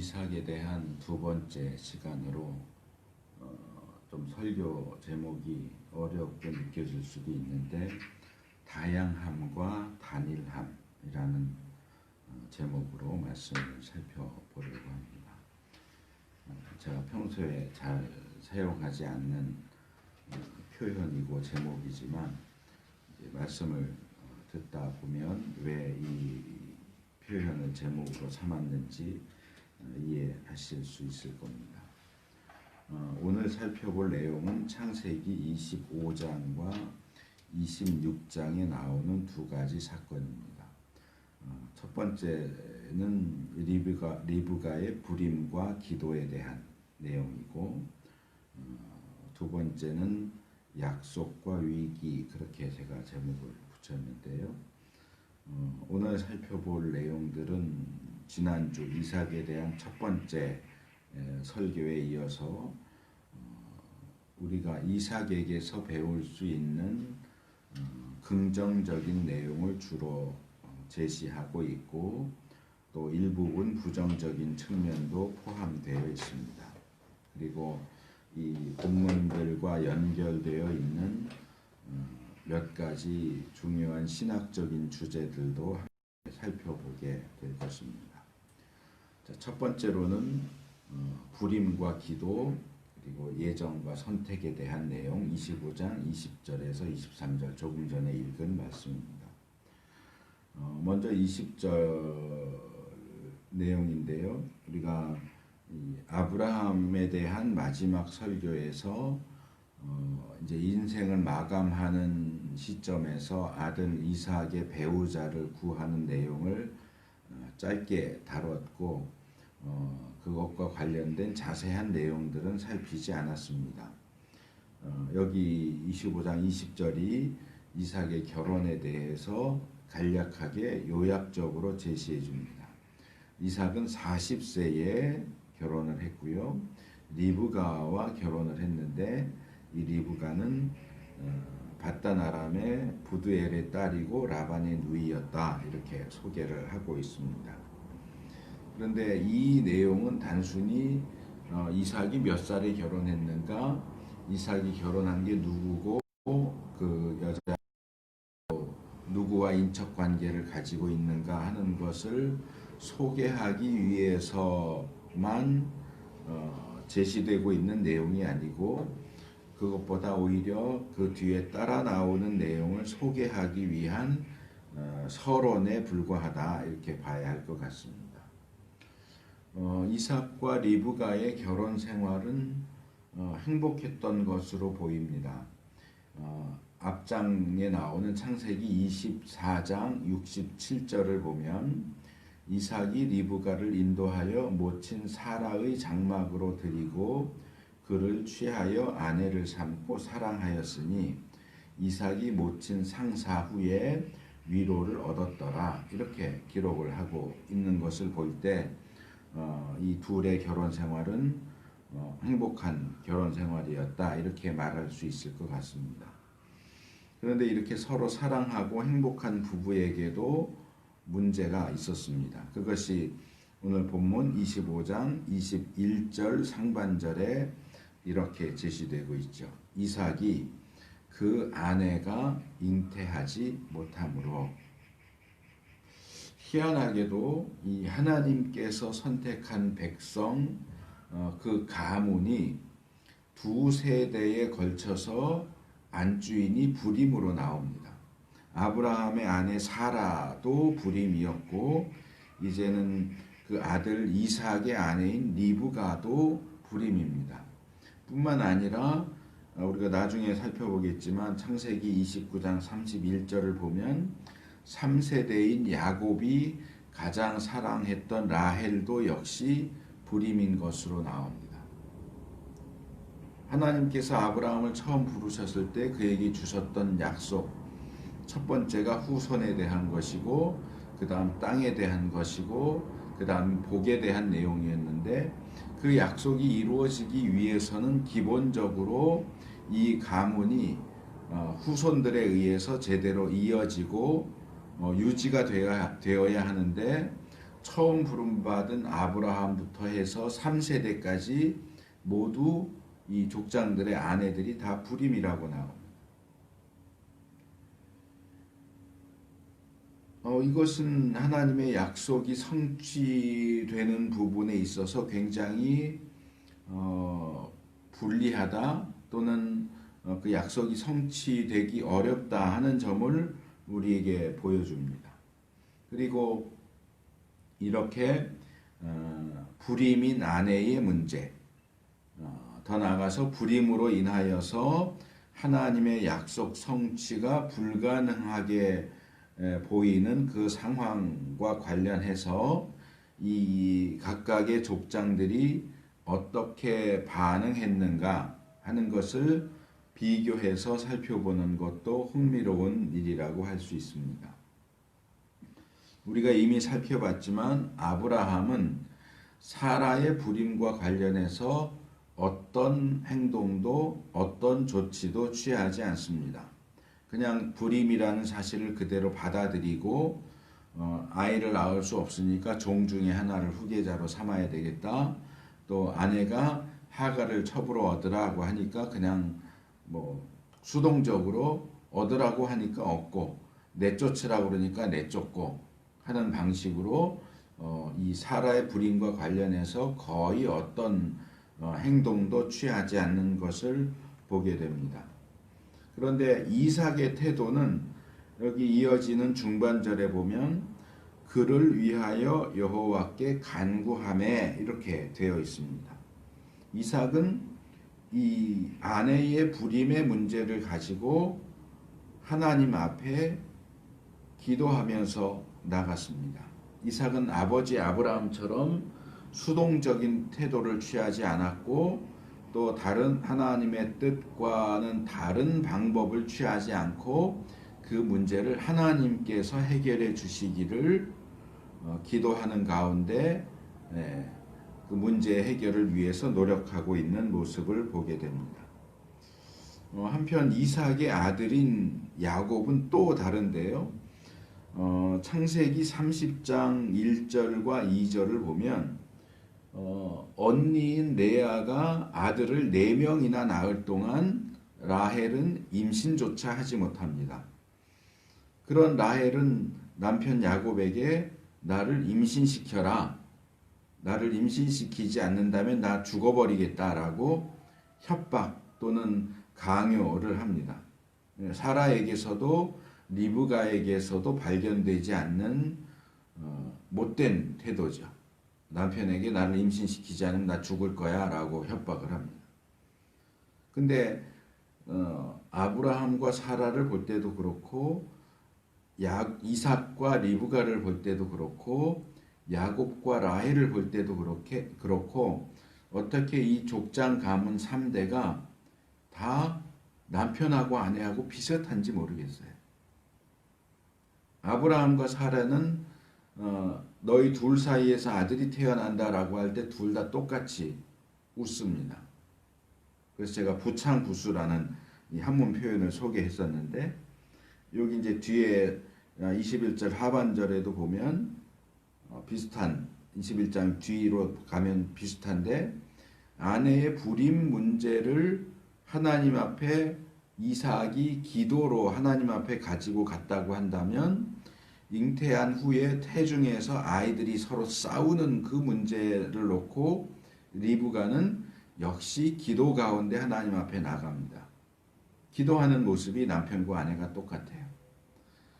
이삭에 대한 두 번째 시간으로 좀 설교 제목이 어렵게 느껴질 수도 있는데 다양함과 단일함이라는 제목으로 말씀을 살펴보려고 합니다. 제가 평소에 잘 사용하지 않는 표현이고 제목이지만 말씀을 듣다 보면 왜 이 표현을 제목으로 삼았는지 이해하실 수 있을 겁니다. 오늘 살펴볼 내용은 창세기 25장과 26장에 나오는 두 가지 사건입니다. 첫 번째는 리브가의 불임과 기도에 대한 내용이고, 두 번째는 약속과 위기, 그렇게 제가 제목을 붙였는데요. 오늘 살펴볼 내용들은 지난주 이삭에 대한 첫 번째 설교에 이어서 우리가 이삭에게서 배울 수 있는 긍정적인 내용을 주로 제시하고 있고, 또 일부분 부정적인 측면도 포함되어 있습니다. 그리고 이 본문들과 연결되어 있는 몇 가지 중요한 신학적인 주제들도 살펴보게 될 것입니다. 자, 첫 번째로는 불임과 기도, 그리고 예정과 선택에 대한 내용, 25장 20절에서 23절 조금 전에 읽은 말씀입니다. 먼저 20절 내용인데요. 우리가 아브라함에 대한 마지막 설교에서 이제 인생을 마감하는 시점에서 아들 이삭의 배우자를 구하는 내용을 짧게 다뤘고, 그것과 관련된 자세한 내용들은 살피지 않았습니다. 여기 25장 20절이 이삭의 결혼에 대해서 간략하게 요약적으로 제시해 줍니다. 이삭은 40세에 결혼을 했고요. 리브가와 결혼을 했는데 이 리브가는 밧단 아람의 부두엘의 딸이고 라반의 누이였다, 이렇게 소개를 하고 있습니다. 그런데 이 내용은 단순히 이삭이 몇 살에 결혼했는가, 이삭이 결혼한 게 누구고, 그 여자 누구와 인척 관계를 가지고 있는가 하는 것을 소개하기 위해서만 제시되고 있는 내용이 아니고, 그것보다 오히려 그 뒤에 따라 나오는 내용을 소개하기 위한 서론에 불과하다, 이렇게 봐야 할 것 같습니다. 이삭과 리브가의 결혼 생활은 행복했던 것으로 보입니다. 앞장에 나오는 창세기 24장 67절을 보면 이삭이 리브가를 인도하여 모친 사라의 장막으로 들이고 그를 취하여 아내를 삼고 사랑하였으니 이삭이 모친 상사 후에 위로를 얻었더라, 이렇게 기록을 하고 있는 것을 볼 때 이 둘의 결혼 생활은 행복한 결혼 생활이었다, 이렇게 말할 수 있을 것 같습니다. 그런데 이렇게 서로 사랑하고 행복한 부부에게도 문제가 있었습니다. 그것이 오늘 본문 25장 21절 상반절에 이렇게 제시되고 있죠. 이삭이 그 아내가 잉태하지 못하므로. 희한하게도 이 하나님께서 선택한 백성, 그 가문이 두 세대에 걸쳐서 안주인이 불임으로 나옵니다. 아브라함의 아내 사라도 불임이었고, 이제는 그 아들 이삭의 아내인 리브가도 불임입니다. 뿐만 아니라 우리가 나중에 살펴보겠지만 창세기 29장 31절을 보면 3세대인 야곱이 가장 사랑했던 라헬도 역시 불임인 것으로 나옵니다. 하나님께서 아브라함을 처음 부르셨을 때 그에게 주셨던 약속, 첫 번째가 후손에 대한 것이고, 그 다음 땅에 대한 것이고, 그 다음 복에 대한 내용이었는데, 그 약속이 이루어지기 위해서는 기본적으로 이 가문이 후손들에 의해서 제대로 이어지고 유지가 되어야 하는데, 처음 부름받은 아브라함부터 해서 3세대까지 모두 이 족장들의 아내들이 다 불임이라고 나옵니다. 이것은 하나님의 약속이 성취되는 부분에 있어서 굉장히 불리하다 또는 그 약속이 성취되기 어렵다 하는 점을 우리에게 보여줍니다. 그리고 이렇게 불임인 아내의 문제, 더 나아가서 불임으로 인하여서 하나님의 약속 성취가 불가능하게 보이는 그 상황과 관련해서 이 각각의 족장들이 어떻게 반응했는가 하는 것을 비교해서 살펴보는 것도 흥미로운 일이라고 할 수 있습니다. 우리가 이미 살펴봤지만 아브라함은 사라의 불임과 관련해서 어떤 행동도 어떤 조치도 취하지 않습니다. 그냥 불임이라는 사실을 그대로 받아들이고 아이를 낳을 수 없으니까 종 중에 하나를 후계자로 삼아야 되겠다. 또 아내가 하갈을 첩으로 얻으라고 하니까 그냥 뭐 수동적으로 얻으라고 하니까 얻고 내쫓으라고 그러니까 내쫓고 하는 방식으로 이 사라의 불임과 관련해서 거의 어떤 행동도 취하지 않는 것을 보게 됩니다. 그런데 이삭의 태도는 여기 이어지는 중반절에 보면 그를 위하여 여호와께 간구하매 이렇게 되어 있습니다. 이삭은 이 아내의 불임의 문제를 가지고 하나님 앞에 기도하면서 나갔습니다. 이삭은 아버지 아브라함처럼 수동적인 태도를 취하지 않았고 또 다른 하나님의 뜻과는 다른 방법을 취하지 않고 그 문제를 하나님께서 해결해 주시기를 기도하는 가운데 그 문제 해결을 위해서 노력하고 있는 모습을 보게 됩니다. 한편 이삭의 아들인 야곱은 또 다른데요. 창세기 30장 1절과 2절을 보면 언니인 레아가 아들을 4명이나 낳을 동안 라헬은 임신조차 하지 못합니다. 그런 라헬은 남편 야곱에게 나를 임신시켜라. 나를 임신시키지 않는다면 나 죽어버리겠다라고 협박 또는 강요를 합니다. 사라에게서도 리브가에게서도 발견되지 않는 못된 태도죠. 남편에게 나를 임신시키지 않으면 나 죽을 거야 라고 협박을 합니다. 근데 아브라함과 사라를 볼 때도 그렇고 이삭과 리브가를 볼 때도 그렇고 야곱과 라헬을 볼 때도 그렇고 어떻게 이 족장 가문 3대가 다 남편하고 아내하고 비슷한지 모르겠어요. 아브라함과 사라는 너희 둘 사이에서 아들이 태어난다라고 할 때 둘 다 똑같이 웃습니다. 그래서 제가 부창부수라는 이 한문 표현을 소개했었는데 여기 이제 뒤에 21절 하반절에도 보면 비슷한 21장 뒤로 가면 비슷한데 아내의 불임 문제를 하나님 앞에 이삭이 기도로 하나님 앞에 가지고 갔다고 한다면 잉태한 후에 태중에서 아이들이 서로 싸우는 그 문제를 놓고 리브가는 역시 기도 가운데 하나님 앞에 나갑니다. 기도하는 모습이 남편과 아내가 똑같아요.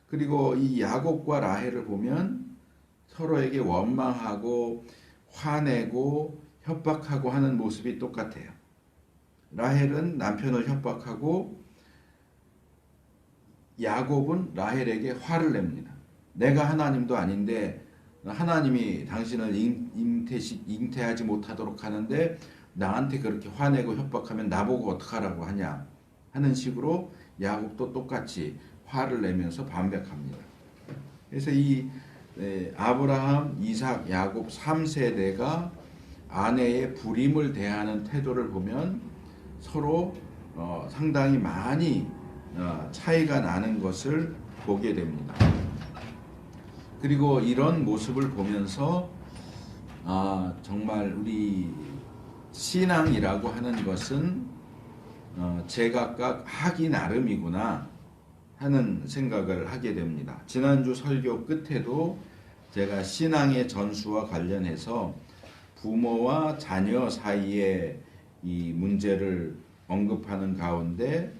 그리고 이 야곱과 라헬을 보면 서로에게 원망하고 화내고 협박하고 하는 모습이 똑같아요. 라헬은 남편을 협박하고 야곱은 라헬에게 화를 냅니다. 내가 하나님도 아닌데 하나님이 당신을 잉태하지 못하도록 하는데 나한테 그렇게 화내고 협박하면 나보고 어떡하라고 하냐 하는 식으로 야곱도 똑같이 화를 내면서 반백합니다. 그래서 이 아브라함, 이삭, 야곱 3세대가 아내의 불임을 대하는 태도를 보면 서로 상당히 많이 차이가 나는 것을 보게 됩니다. 그리고 이런 모습을 보면서 정말 우리 신앙이라고 하는 것은 제각각 하기 나름이구나 하는 생각을 하게 됩니다. 지난주 설교 끝에도 제가 신앙의 전수와 관련해서 부모와 자녀 사이의 이 문제를 언급하는 가운데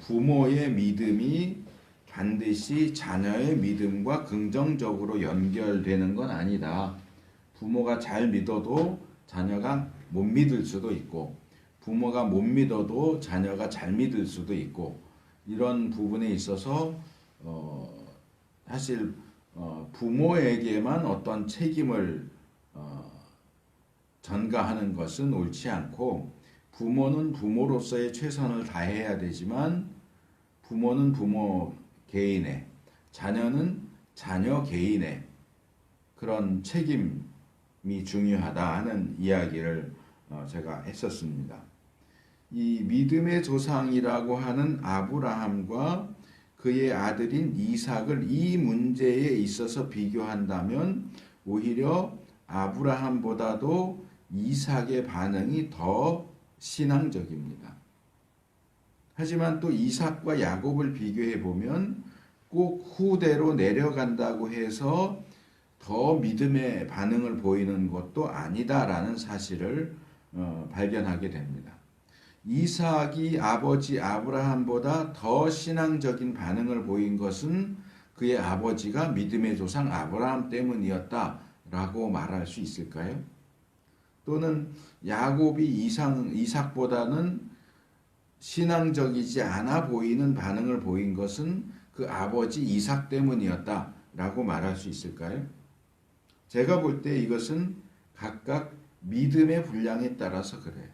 부모의 믿음이 반드시 자녀의 믿음과 긍정적으로 연결되는 건 아니다. 부모가 잘 믿어도 자녀가 못 믿을 수도 있고, 부모가 못 믿어도 자녀가 잘 믿을 수도 있고, 이런 부분에 있어서 사실 부모에게만 어떤 책임을 전가하는 것은 옳지 않고, 부모는 부모로서의 최선을 다해야 되지만 부모는 부모 개인의, 자녀는 자녀 개인의 그런 책임이 중요하다 하는 이야기를 제가 했었습니다. 이 믿음의 조상이라고 하는 아브라함과 그의 아들인 이삭을 이 문제에 있어서 비교한다면 오히려 아브라함보다도 이삭의 반응이 더 신앙적입니다. 하지만 또 이삭과 야곱을 비교해 보면 꼭 후대로 내려간다고 해서 더 믿음의 반응을 보이는 것도 아니다라는 사실을 발견하게 됩니다. 이삭이 아버지 아브라함보다 더 신앙적인 반응을 보인 것은 그의 아버지가 믿음의 조상 아브라함 때문이었다라고 말할 수 있을까요? 또는 야곱이 이삭보다는 신앙적이지 않아 보이는 반응을 보인 것은 그 아버지 이삭 때문이었다라고 말할 수 있을까요? 제가 볼 때 이것은 각각 믿음의 분량에 따라서 그래요.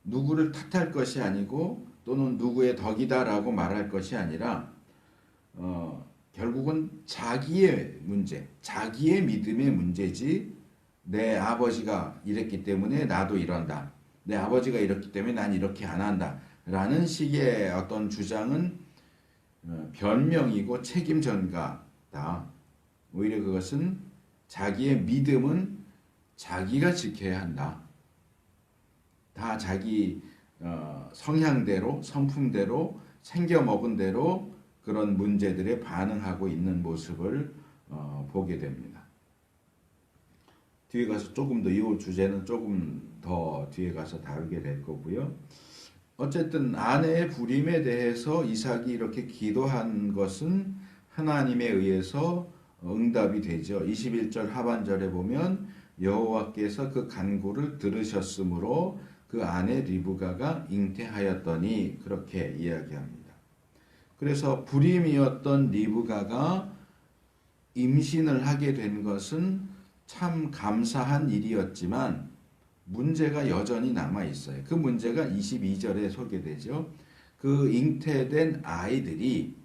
누구를 탓할 것이 아니고 또는 누구의 덕이다라고 말할 것이 아니라 결국은 자기의 문제, 자기의 믿음의 문제지 내 아버지가 이랬기 때문에 나도 이런다. 내 아버지가 이렇기 때문에 난 이렇게 안 한다. 라는 식의 어떤 주장은 변명이고 책임 전가다. 오히려 그것은 자기의 믿음은 자기가 지켜야 한다. 다 자기 성향대로, 성품대로, 챙겨 먹은 대로 그런 문제들에 반응하고 있는 모습을 보게 됩니다. 뒤에 가서 조금 더 이 주제는 조금 더 뒤에 가서 다루게 될 거고요. 어쨌든 아내의 불임에 대해서 이삭이 이렇게 기도한 것은 하나님에 의해서 응답이 되죠. 21절 하반절에 보면 여호와께서 그 간구를 들으셨으므로 그 아내 리브가가 잉태하였더니 그렇게 이야기합니다. 그래서 불임이었던 리브가가 임신을 하게 된 것은 참 감사한 일이었지만 문제가 여전히 남아 있어요. 그 문제가 22절에 소개되죠. 그 잉태된 아이들이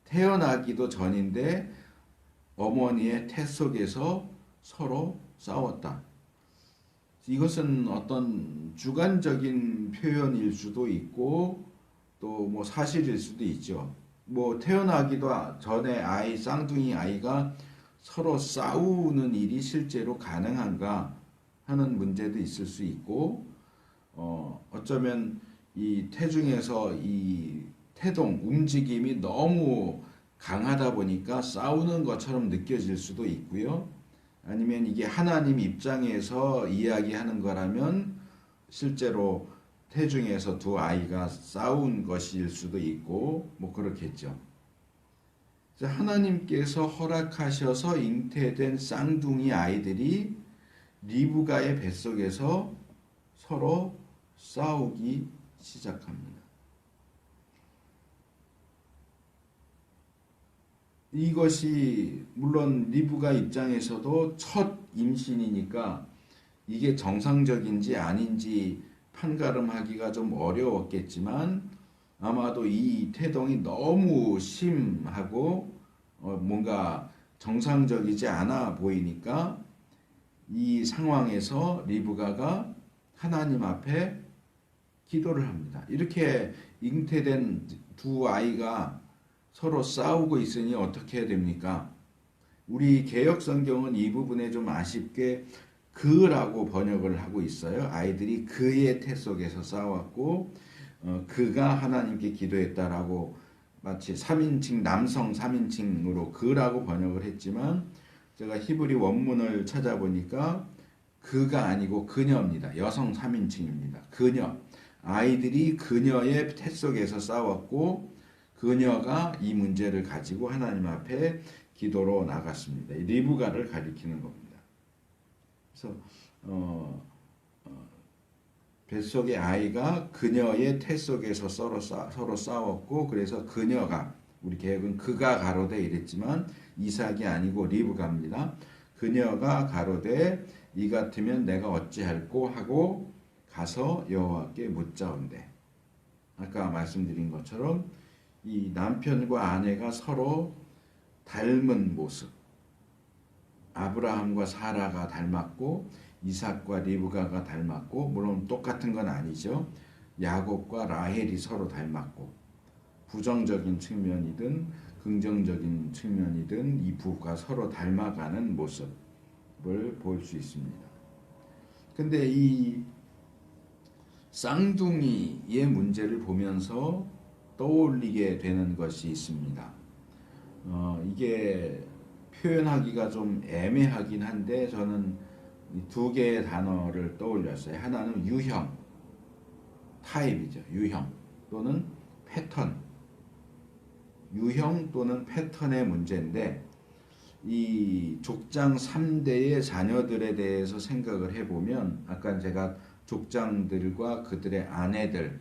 태어나기도 전인데 어머니의 태 속에서 서로 싸웠다. 이것은 어떤 주관적인 표현일 수도 있고 또 뭐 사실일 수도 있죠. 뭐 태어나기도 전에 아이, 쌍둥이 아이가 서로 싸우는 일이 실제로 가능한가 하는 문제도 있을 수 있고, 어쩌면 이 태중에서 이 태동, 움직임이 너무 강하다 보니까 싸우는 것처럼 느껴질 수도 있고요. 아니면 이게 하나님 입장에서 이야기하는 거라면 실제로 태중에서 두 아이가 싸운 것일 수도 있고, 뭐 그렇겠죠. 하나님께서 허락하셔서 잉태된 쌍둥이 아이들이 리브가의 뱃속에서 서로 싸우기 시작합니다. 이것이 물론 리브가 입장에서도 첫 임신이니까 이게 정상적인지 아닌지 판가름하기가 좀 어려웠겠지만 아마도 이 태동이 너무 심하고 뭔가 정상적이지 않아 보이니까 이 상황에서 리브가가 하나님 앞에 기도를 합니다. 이렇게 잉태된 두 아이가 서로 싸우고 있으니 어떻게 해야 됩니까? 우리 개역 성경은 이 부분에 좀 아쉽게 그라고 번역을 하고 있어요. 아이들이 그의 태 속에서 싸웠고 그가 하나님께 기도했다라고 마치 3인칭 남성 3인칭으로 그라고 번역을 했지만 제가 히브리 원문을 찾아보니까 그가 아니고 그녀입니다. 여성 3인칭입니다. 그녀. 아이들이 그녀의 태 속에서 싸웠고 그녀가 이 문제를 가지고 하나님 앞에 기도로 나갔습니다. 리브가를 가리키는 겁니다. 그래서 뱃속의 아이가 그녀의 태 속에서 서로 싸웠고 그래서 그녀가 우리 개혁은 그가 가로되 이랬지만 이삭이 아니고 리브가입니다. 그녀가 가로되 이 같으면 내가 어찌할꼬 하고 가서 여호와께 묻자온대. 아까 말씀드린 것처럼 이 남편과 아내가 서로 닮은 모습. 아브라함과 사라가 닮았고 이삭과 리브가가 닮았고 물론 똑같은 건 아니죠. 야곱과 라헬이 서로 닮았고 부정적인 측면이든 긍정적인 측면이든 이 부부가 서로 닮아가는 모습을 볼 수 있습니다. 근데 이 쌍둥이의 문제를 보면서 떠올리게 되는 것이 있습니다. 이게 표현하기가 좀 애매하긴 한데 저는 두 개의 단어를 떠올렸어요. 하나는 유형, 타입이죠. 유형 또는 패턴. 유형 또는 패턴의 문제인데 이 족장 3대의 자녀들에 대해서 생각을 해보면 아까 제가 족장들과 그들의 아내들에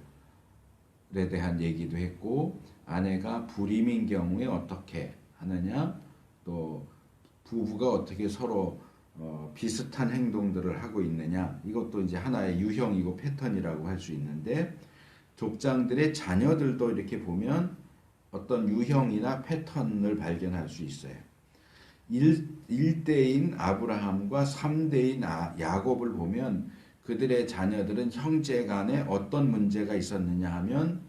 대한 얘기도 했고 아내가 불임인 경우에 어떻게 하느냐 또 부부가 어떻게 서로 비슷한 행동들을 하고 있느냐 이것도 이제 하나의 유형이고 패턴이라고 할 수 있는데 족장들의 자녀들도 이렇게 보면 어떤 유형이나 패턴을 발견할 수 있어요. 1대인 아브라함과 3대인 야곱을 보면 그들의 자녀들은 형제 간에 어떤 문제가 있었느냐 하면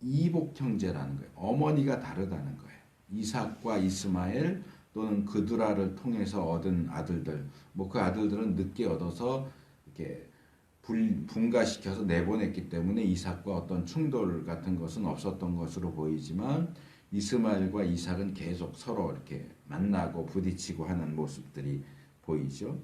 이복 형제라는 거예요. 어머니가 다르다는 거예요. 이삭과 이스마엘 또는 그두라를 통해서 얻은 아들들, 뭐 그 아들들은 늦게 얻어서 이렇게 분가시켜서 내보냈기 때문에 이삭과 어떤 충돌 같은 것은 없었던 것으로 보이지만 이스마엘과 이삭은 계속 서로 이렇게 만나고 부딪히고 하는 모습들이 보이죠.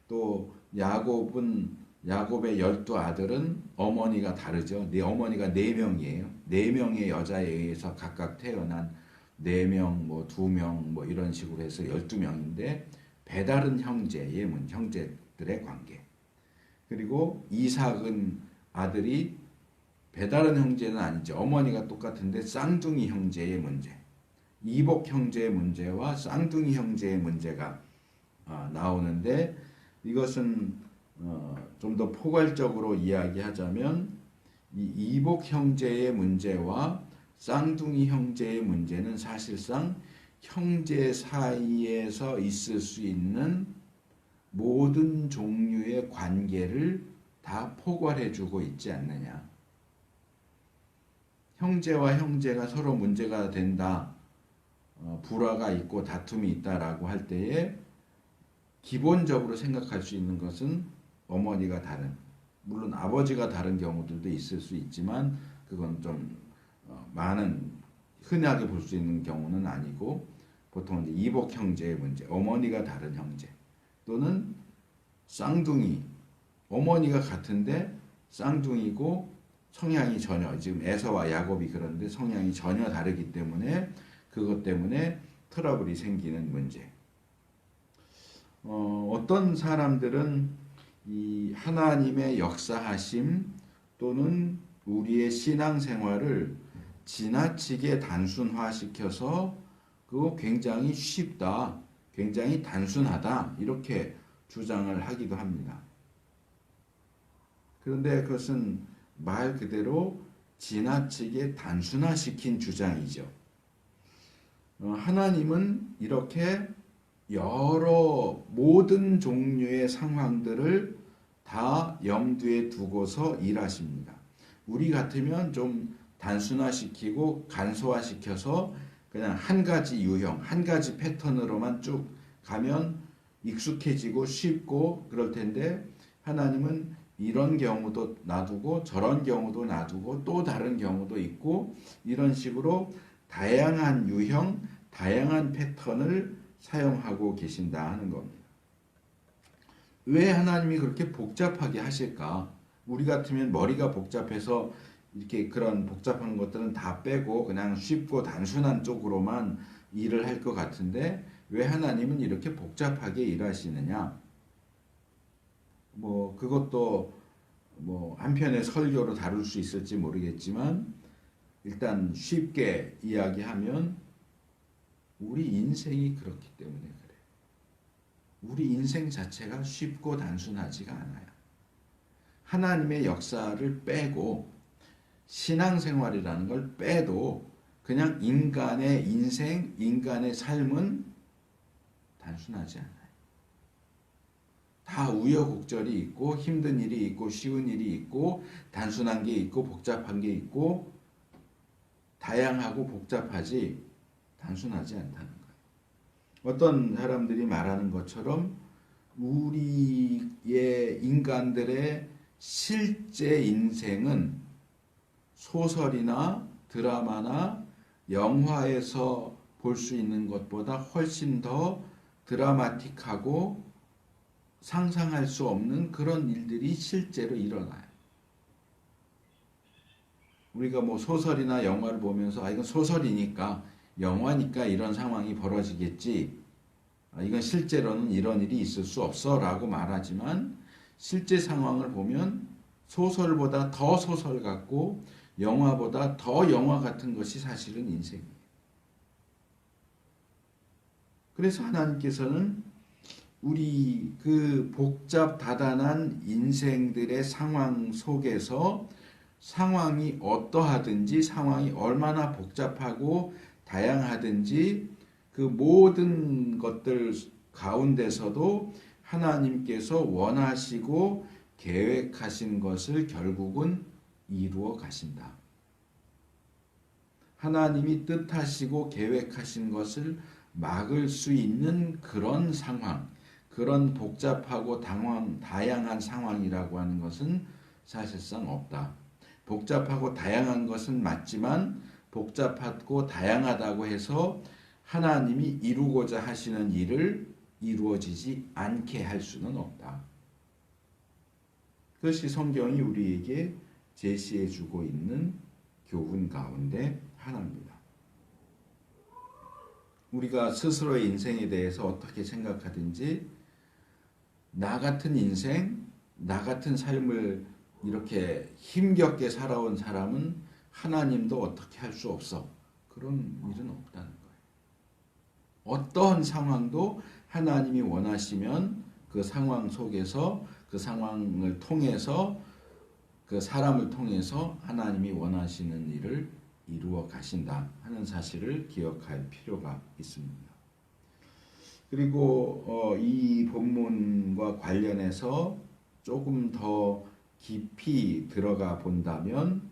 또 야곱의 12아들은 어머니가 다르죠. 어머니가 4명이에요. 4명의 여자에 의해서 각각 태어난 4명, 뭐 2명, 뭐 이런 식으로 해서 12명인데 배다른 형제들의 관계. 그리고 이삭은 아들이 배다른 형제는 아니죠. 어머니가 똑같은데 쌍둥이 형제의 문제. 이복 형제의 문제와 쌍둥이 형제의 문제가 나오는데 이것은 좀 더 포괄적으로 이야기하자면 이 이복 형제의 문제와 쌍둥이 형제의 문제는 사실상 형제 사이에서 있을 수 있는 모든 종류의 관계를 다 포괄해주고 있지 않느냐. 형제와 형제가 서로 문제가 된다, 불화가 있고 다툼이 있다라고 할 때에 기본적으로 생각할 수 있는 것은 어머니가 다른, 물론 아버지가 다른 경우들도 있을 수 있지만 그건 좀 많은 흔하게 볼 수 있는 경우는 아니고 보통 이제 이복 형제의 문제, 어머니가 다른 형제 또는 쌍둥이, 어머니가 같은데 쌍둥이고 성향이 전혀 지금 에서와 야곱이 그런데 성향이 전혀 다르기 때문에 그것 때문에 트러블이 생기는 문제. 어떤 사람들은 이 하나님의 역사하심 또는 우리의 신앙생활을 지나치게 단순화시켜서 그거 굉장히 쉽다, 굉장히 단순하다 이렇게 주장을 하기도 합니다. 그런데 그것은 말 그대로 지나치게 단순화시킨 주장이죠. 하나님은 이렇게 여러 모든 종류의 상황들을 다 염두에 두고서 일하십니다. 우리 같으면 좀 단순화시키고 간소화시켜서 그냥 한 가지 유형, 한 가지 패턴으로만 쭉 가면 익숙해지고 쉽고 그럴 텐데 하나님은 이런 경우도 놔두고 저런 경우도 놔두고 또 다른 경우도 있고 이런 식으로 다양한 유형, 다양한 패턴을 사용하고 계신다 하는 겁니다. 왜 하나님이 그렇게 복잡하게 하실까? 우리 같으면 머리가 복잡해서 이렇게 그런 복잡한 것들은 다 빼고 그냥 쉽고 단순한 쪽으로만 일을 할 것 같은데 왜 하나님은 이렇게 복잡하게 일하시느냐? 뭐 그것도 뭐 한편의 설교로 다룰 수 있을지 모르겠지만 일단 쉽게 이야기하면 우리 인생이 그렇기 때문에 그래. 우리 인생 자체가 쉽고 단순하지가 않아요. 하나님의 역사를 빼고 신앙생활이라는 걸 빼도 그냥 인간의 인생, 인간의 삶은 단순하지 않아요. 다 우여곡절이 있고 힘든 일이 있고 쉬운 일이 있고 단순한 게 있고 복잡한 게 있고 다양하고 복잡하지 단순하지 않다는 거예요. 어떤 사람들이 말하는 것처럼 우리의 인간들의 실제 인생은 소설이나 드라마나 영화에서 볼 수 있는 것보다 훨씬 더 드라마틱하고 상상할 수 없는 그런 일들이 실제로 일어나요. 우리가 뭐 소설이나 영화를 보면서 이건 소설이니까 영화니까 이런 상황이 벌어지겠지. 이건 실제로는 이런 일이 있을 수 없어 라고 말하지만 실제 상황을 보면 소설보다 더 소설 같고 영화보다 더 영화 같은 것이 사실은 인생이에요. 그래서 하나님께서는 우리 그 복잡다단한 인생들의 상황 속에서 상황이 어떠하든지 상황이 얼마나 복잡하고 다양하든지 그 모든 것들 가운데서도 하나님께서 원하시고 계획하신 것을 결국은 이루어 가신다. 하나님이 뜻하시고 계획하신 것을 막을 수 있는 그런 상황, 그런 복잡하고 다양한 상황이라고 하는 것은 사실상 없다. 복잡하고 다양한 것은 맞지만 복잡하고 다양하다고 해서 하나님이 이루고자 하시는 일을 이루어지지 않게 할 수는 없다. 그것이 성경이 우리에게 제시해 주고 있는 교훈 가운데 하나입니다. 우리가 스스로의 인생에 대해서 어떻게 생각하든지 나 같은 인생, 나 같은 삶을 이렇게 힘겹게 살아온 사람은 하나님도 어떻게 할 수 없어. 그런 일은 없다는 거예요. 어떠한 상황도 하나님이 원하시면 그 상황 속에서 그 상황을 통해서 그 사람을 통해서 하나님이 원하시는 일을 이루어 가신다 하는 사실을 기억할 필요가 있습니다. 그리고 이 본문과 관련해서 조금 더 깊이 들어가 본다면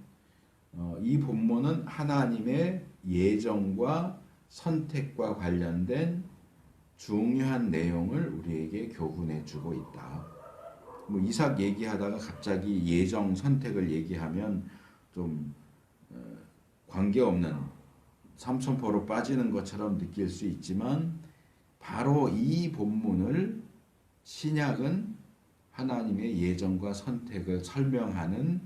이 본문은 하나님의 예정과 선택과 관련된 중요한 내용을 우리에게 교훈해 주고 있다. 뭐 이삭 얘기하다가 갑자기 예정 선택을 얘기하면 좀 관계없는 삼천포로 빠지는 것처럼 느낄 수 있지만 바로 이 본문을 신약은 하나님의 예정과 선택을 설명하는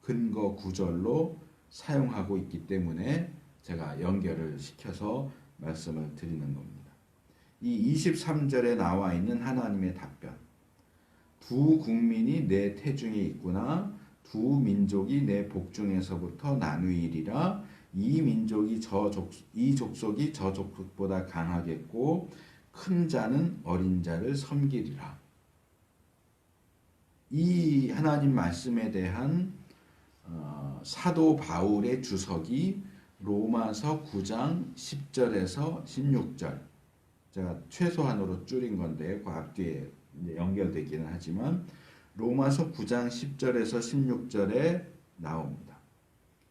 근거 구절로 사용하고 있기 때문에 제가 연결을 시켜서 말씀을 드리는 겁니다. 이 23절에 나와 있는 하나님의 답변. 두 국민이 내 태중에 있구나. 두 민족이 내 복중에서부터 나누이리라. 이 족속이 저 족속보다 강하겠고 큰 자는 어린 자를 섬기리라. 이 하나님 말씀에 대한 사도 바울의 주석이 로마서 9장 10절에서 16절. 제가 최소한으로 줄인 건데 그 앞뒤에 연결되기는 하지만 로마서 9장 10절에서 16절에 나옵니다.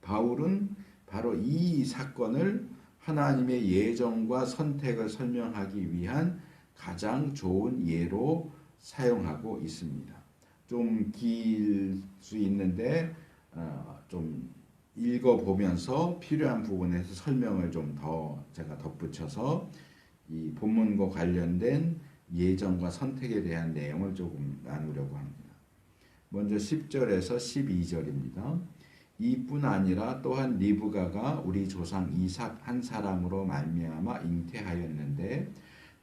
바울은 바로 이 사건을 하나님의 예정과 선택을 설명하기 위한 가장 좋은 예로 사용하고 있습니다. 좀 길 수 있는데 좀 읽어보면서 필요한 부분에서 설명을 좀 더 제가 덧붙여서 이 본문과 관련된 예정과 선택에 대한 내용을 조금 나누려고 합니다. 먼저 10절에서 12절입니다. 이뿐 아니라 또한 리브가가 우리 조상 이삭 한 사람으로 말미암아 잉태하였는데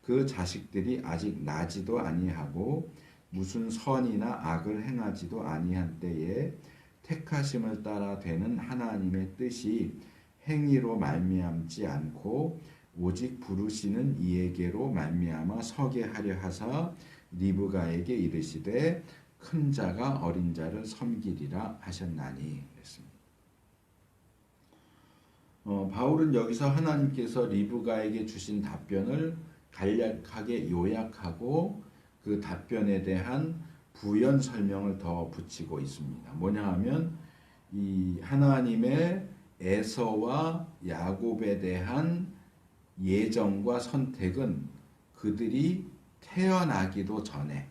그 자식들이 아직 나지도 아니하고 무슨 선이나 악을 행하지도 아니한 때에 택하심을 따라 되는 하나님의 뜻이 행위로 말미암지 않고 오직 부르시는 이에게로 말미암아 서게 하려 하사 리브가에게 이르시되 큰 자가 어린 자를 섬기리라 하셨나니 그랬습니다. 바울은 여기서 하나님께서 리브가에게 주신 답변을 간략하게 요약하고 그 답변에 대한 부연 설명을 더 붙이고 있습니다. 뭐냐 하면 이 하나님의 에서와 야곱에 대한 예정과 선택은 그들이 태어나기도 전에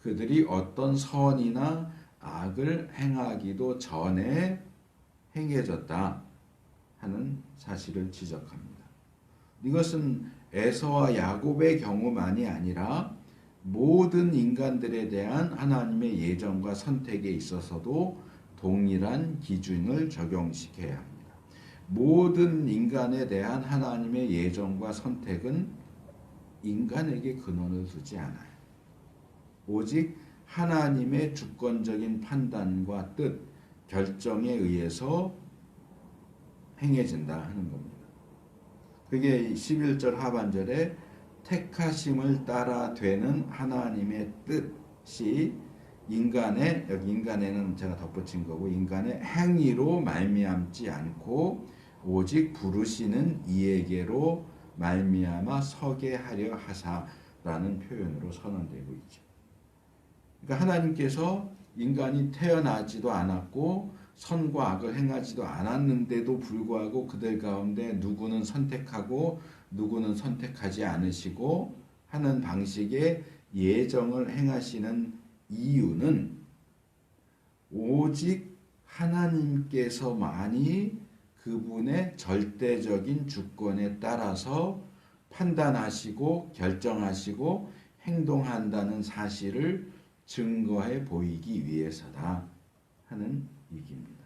그들이 어떤 선이나 악을 행하기도 전에 행해졌다 하는 사실을 지적합니다. 이것은 에서와 야곱의 경우만이 아니라 모든 인간들에 대한 하나님의 예정과 선택에 있어서도 동일한 기준을 적용시켜야 합니다. 모든 인간에 대한 하나님의 예정과 선택은 인간에게 근원을 두지 않아요. 오직 하나님의 주권적인 판단과 뜻, 결정에 의해서 행해진다 하는 겁니다. 그게 11절 하반절에 택하심을 따라 되는 하나님의 뜻이 인간의, 여기 인간에는 제가 덧붙인 거고, 인간의 행위로 말미암지 않고 오직 부르시는 이에게로 말미암아 서게 하려 하사라는 표현으로 선언되고 있죠. 그러니까 하나님께서 인간이 태어나지도 않았고 선과 악을 행하지도 않았는데도 불구하고 그들 가운데 누구는 선택하고 누구는 선택하지 않으시고 하는 방식의 예정을 행하시는 이유는 오직 하나님께서만이 그분의 절대적인 주권에 따라서 판단하시고 결정하시고 행동한다는 사실을 증거해 보이기 위해서다 하는 얘기입니다.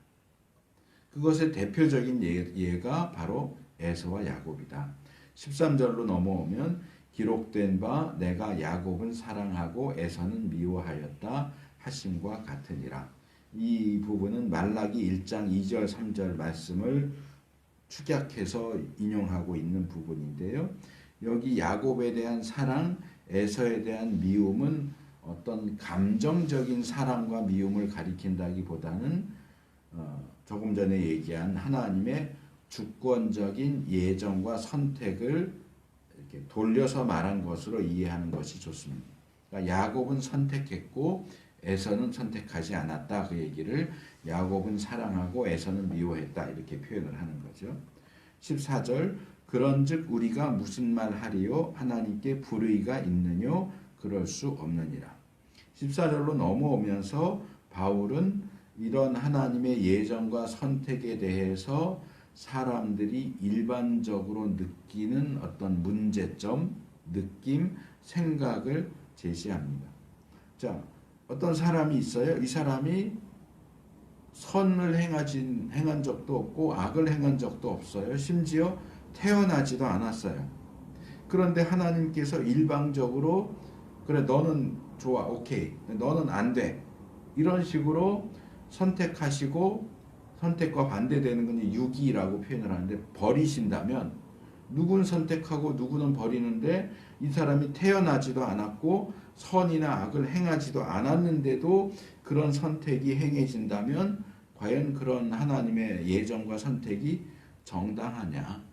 그것의 대표적인 예가 바로 에서와 야곱이다. 13절로 넘어오면 기록된 바 내가 야곱은 사랑하고 에서는 미워하였다 하심과 같으니라. 이 부분은 말라기 1장 2절 3절 말씀을 축약해서 인용하고 있는 부분인데요. 여기 야곱에 대한 사랑, 에서에 대한 미움은 어떤 감정적인 사랑과 미움을 가리킨다기보다는 조금 전에 얘기한 하나님의 주권적인 예정과 선택을 이렇게 돌려서 말한 것으로 이해하는 것이 좋습니다. 그러니까 야곱은 선택했고 에서는 선택하지 않았다. 그 얘기를 야곱은 사랑하고 에서는 미워했다. 이렇게 표현을 하는 거죠. 14절 그런즉 우리가 무슨 말 하리요 하나님께 불의가 있느뇨 그럴 수 없느니라. 14절로 넘어오면서 바울은 이런 하나님의 예정과 선택에 대해서 사람들이 일반적으로 느끼는 어떤 문제점, 느낌, 생각을 제시합니다. 자, 어떤 사람이 있어요. 이 사람이 선을 행한 적도 없고 악을 행한 적도 없어요. 심지어 태어나지도 않았어요. 그런데 하나님께서 일방적으로 그래 너는 좋아 오케이 너는 안 돼 이런 식으로 선택하시고 선택과 반대되는 건 유기라고 표현을 하는데 버리신다면 누구는 선택하고 누구는 버리는데 이 사람이 태어나지도 않았고 선이나 악을 행하지도 않았는데도 그런 선택이 행해진다면 과연 그런 하나님의 예정과 선택이 정당하냐?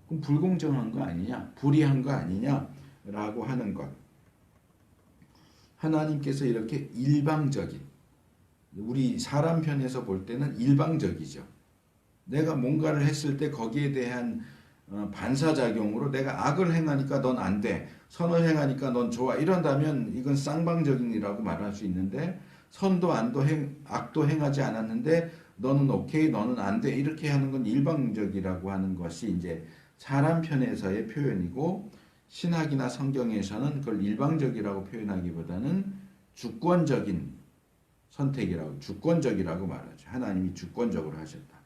그럼 불공정한 거 아니냐? 불의한 거 아니냐라고 하는 것. 하나님께서 이렇게 일방적인 우리 사람 편에서 볼 때는 일방적이죠. 내가 뭔가를 했을 때 거기에 대한 반사작용으로 내가 악을 행하니까 넌 안 돼. 선을 행하니까 넌 좋아. 이런다면 이건 쌍방적인이라고 말할 수 있는데 선도 악도 행하지 않았는데 너는 오케이, 너는 안 돼. 이렇게 하는 건 일방적이라고 하는 것이 이제 사람 편에서의 표현이고 신학이나 성경에서는 그걸 일방적이라고 표현하기보다는 주권적인 선택이라고, 주권적이라고 말하죠. 하나님이 주권적으로 하셨다.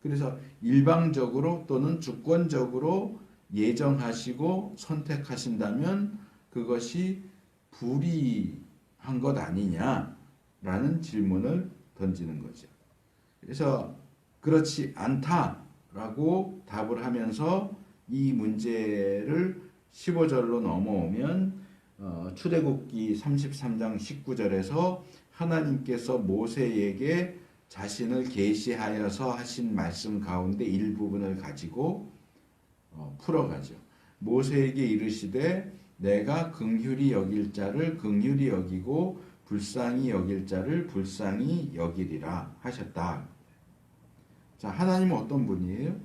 그래서 일방적으로 또는 주권적으로 예정하시고 선택하신다면 그것이 불의한 것 아니냐라는 질문을 던지는 거죠. 그래서 그렇지 않다라고 답을 하면서 이 문제를 15절로 넘어오면 출애굽기 33장 19절에서 하나님께서 모세에게 자신을 계시하여서 하신 말씀 가운데 일부분을 가지고 풀어가죠. 모세에게 이르시되 내가 긍휼히 여길 자를 긍휼히 여기고 불쌍히 여길 자를 불쌍히 여기리라 하셨다. 자, 하나님은 어떤 분이에요?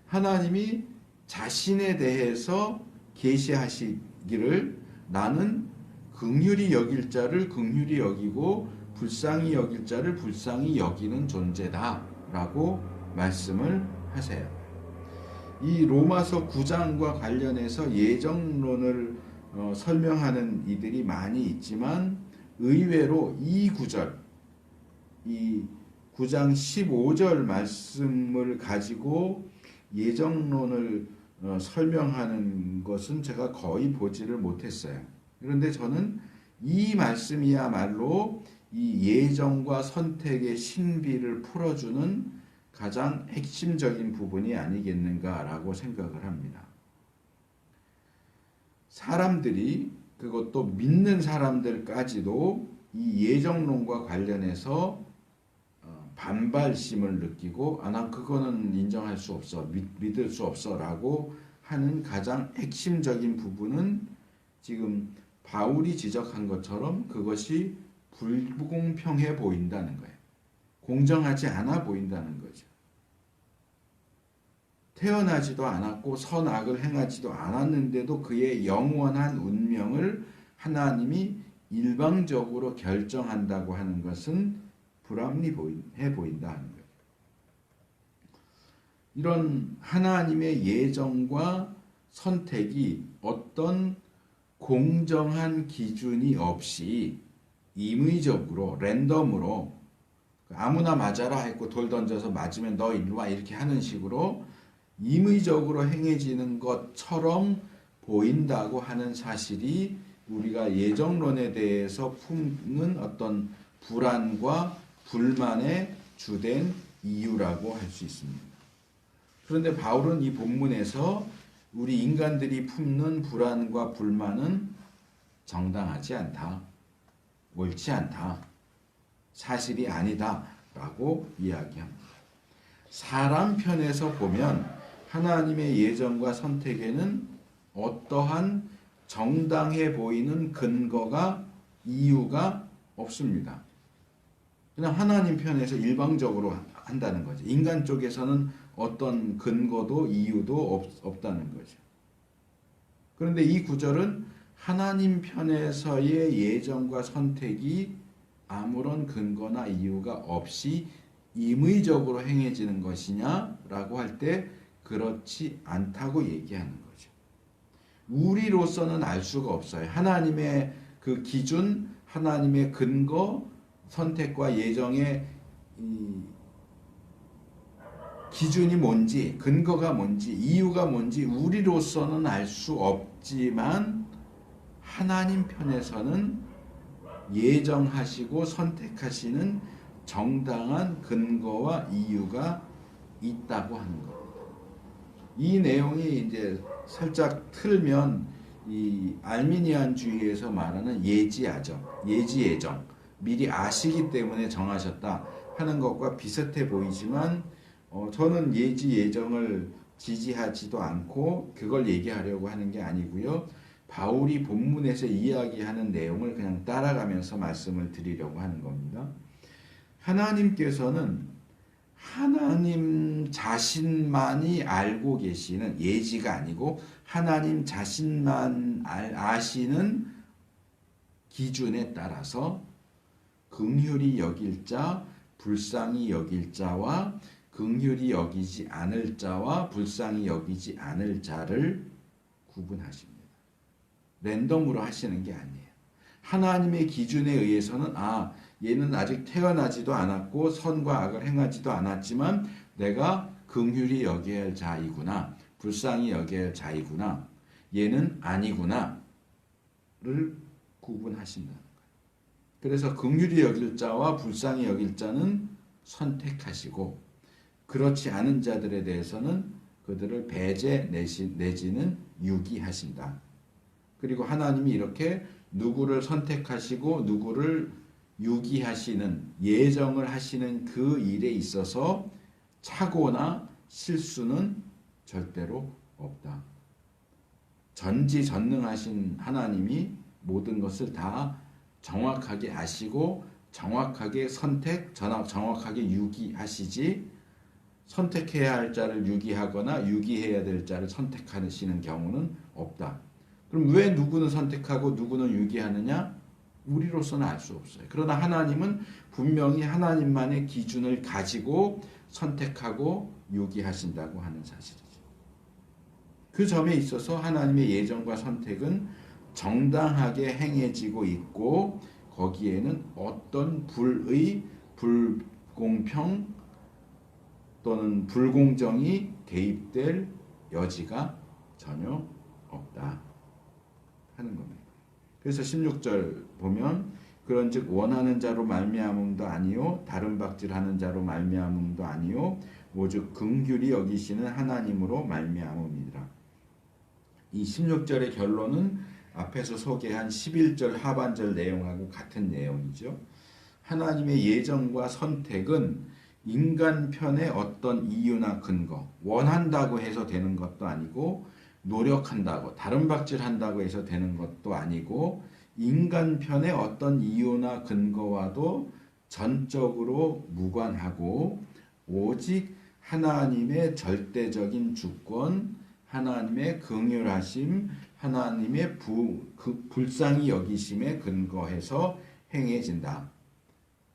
하나님이 자신에 대해서 계시하시기를 나는 긍휼히 여길 자를 긍휼히 여기고 불쌍히 여길 자를 불쌍히 여기는 존재다라고 말씀을 하세요. 이 로마서 9장과 관련해서 예정론을 설명하는 이들이 많이 있지만 의외로 이 구절, 이 9장 15절 말씀을 가지고 예정론을 설명하는 것은 제가 거의 보지를 못했어요. 그런데 저는 이 말씀이야말로 이 예정과 선택의 신비를 풀어주는 가장 핵심적인 부분이 아니겠는가라고 생각을 합니다. 사람들이, 그것도 믿는 사람들까지도 이 예정론과 관련해서 반발심을 느끼고 난 그거는 인정할 수 없어, 믿을 수 없어 라고 하는 가장 핵심적인 부분은 지금 바울이 지적한 것처럼 그것이 불공평해 보인다는 거예요. 공정하지 않아 보인다는 거죠. 태어나지도 않았고 선악을 행하지도 않았는데도 그의 영원한 운명을 하나님이 일방적으로 결정한다고 하는 것은 불합리해 보인다 하는 거예요. 이런 하나님의 예정과 선택이 어떤 공정한 기준이 없이 임의적으로 랜덤으로 아무나 맞아라 했고 돌 던져서 맞으면 너 일로 와 이렇게 하는 식으로 임의적으로 행해지는 것처럼 보인다고 하는 사실이 우리가 예정론에 대해서 품는 어떤 불안과 불만의 주된 이유라고 할 수 있습니다. 그런데 바울은 이 본문에서 우리 인간들이 품는 불안과 불만은 정당하지 않다, 옳지 않다, 사실이 아니다 라고 이야기합니다. 사람 편에서 보면 하나님의 예정과 선택에는 어떠한 정당해 보이는 근거가, 이유가 없습니다. 그냥 하나님 편에서 일방적으로 한다는 거죠. 인간 쪽에서는 어떤 근거도 이유도 없다는 거죠. 그런데 이 구절은 하나님 편에서의 예정과 선택이 아무런 근거나 이유가 없이 임의적으로 행해지는 것이냐라고 할 때 그렇지 않다고 얘기하는 거죠. 우리로서는 알 수가 없어요. 하나님의 그 기준, 하나님의 근거, 선택과 예정의 기준이 뭔지, 근거가 뭔지, 이유가 뭔지 우리로서는 알 수 없지만 하나님 편에서는 예정하시고 선택하시는 정당한 근거와 이유가 있다고 하는 겁니다. 이 내용이 이제 살짝 틀면 이 알미니안주의에서 말하는 예지야정, 예지예정, 미리 아시기 때문에 정하셨다 하는 것과 비슷해 보이지만 저는 예지예정을 지지하지도 않고 그걸 얘기하려고 하는 게 아니고요. 바울이 본문에서 이야기하는 내용을 그냥 따라가면서 말씀을 드리려고 하는 겁니다. 하나님께서는 하나님 자신만이 알고 계시는 예지가 아니고 하나님 자신만 아시는 기준에 따라서 긍휼히 여길 자, 불쌍히 여길 자와 긍휼히 여기지 않을 자와 불쌍히 여기지 않을 자를 구분하십니다. 랜덤으로 하시는 게 아니에요. 하나님의 기준에 의해서는 얘는 아직 태어나지도 않았고 선과 악을 행하지도 않았지만 내가 긍휼히 여겨야 할 자이구나, 불쌍히 여겨야 할 자이구나, 얘는 아니구나를 구분하신다는 거예요. 그래서 긍휼히 여길 자와 불쌍히 여길 자는 선택하시고 그렇지 않은 자들에 대해서는 그들을 배제 내지는 유기하신다. 그리고 하나님이 이렇게 누구를 선택하시고 누구를 유기하시는 예정을 하시는 그 일에 있어서 착오나 실수는 절대로 없다. 전지전능하신 하나님이 모든 것을 다 정확하게 아시고 정확하게 정확하게 유기하시지 선택해야 할 자를 유기하거나 유기해야 될 자를 선택하시는 경우는 없다. 그럼 왜 누구는 선택하고 누구는 유기하느냐? 우리로서는 알 수 없어요. 그러나 하나님은 분명히 하나님만의 기준을 가지고 선택하고 유기하신다고 하는 사실이죠. 그 점에 있어서 하나님의 예정과 선택은 정당하게 행해지고 있고 거기에는 어떤 불공평 또는 불공정이 개입될 여지가 전혀 없다 하는 겁니다. 그래서 16절 보면 그런즉 원하는 자로 말미암음도 아니요 다른 박질하는 자로 말미암음도 아니요 오직 긍휼히 여기시는 하나님으로 말미암음이니라. 이 16절의 결론은 앞에서 소개한 11절 하반절 내용하고 같은 내용이죠. 하나님의 예정과 선택은 인간 편의 어떤 이유나 근거, 원한다고 해서 되는 것도 아니고 노력한다고, 다른 박질한다고 해서 되는 것도 아니고 인간 편의 어떤 이유나 근거와도 전적으로 무관하고 오직 하나님의 절대적인 주권, 하나님의 긍휼하심, 하나님의 불쌍히 여기심에 근거해서 행해진다.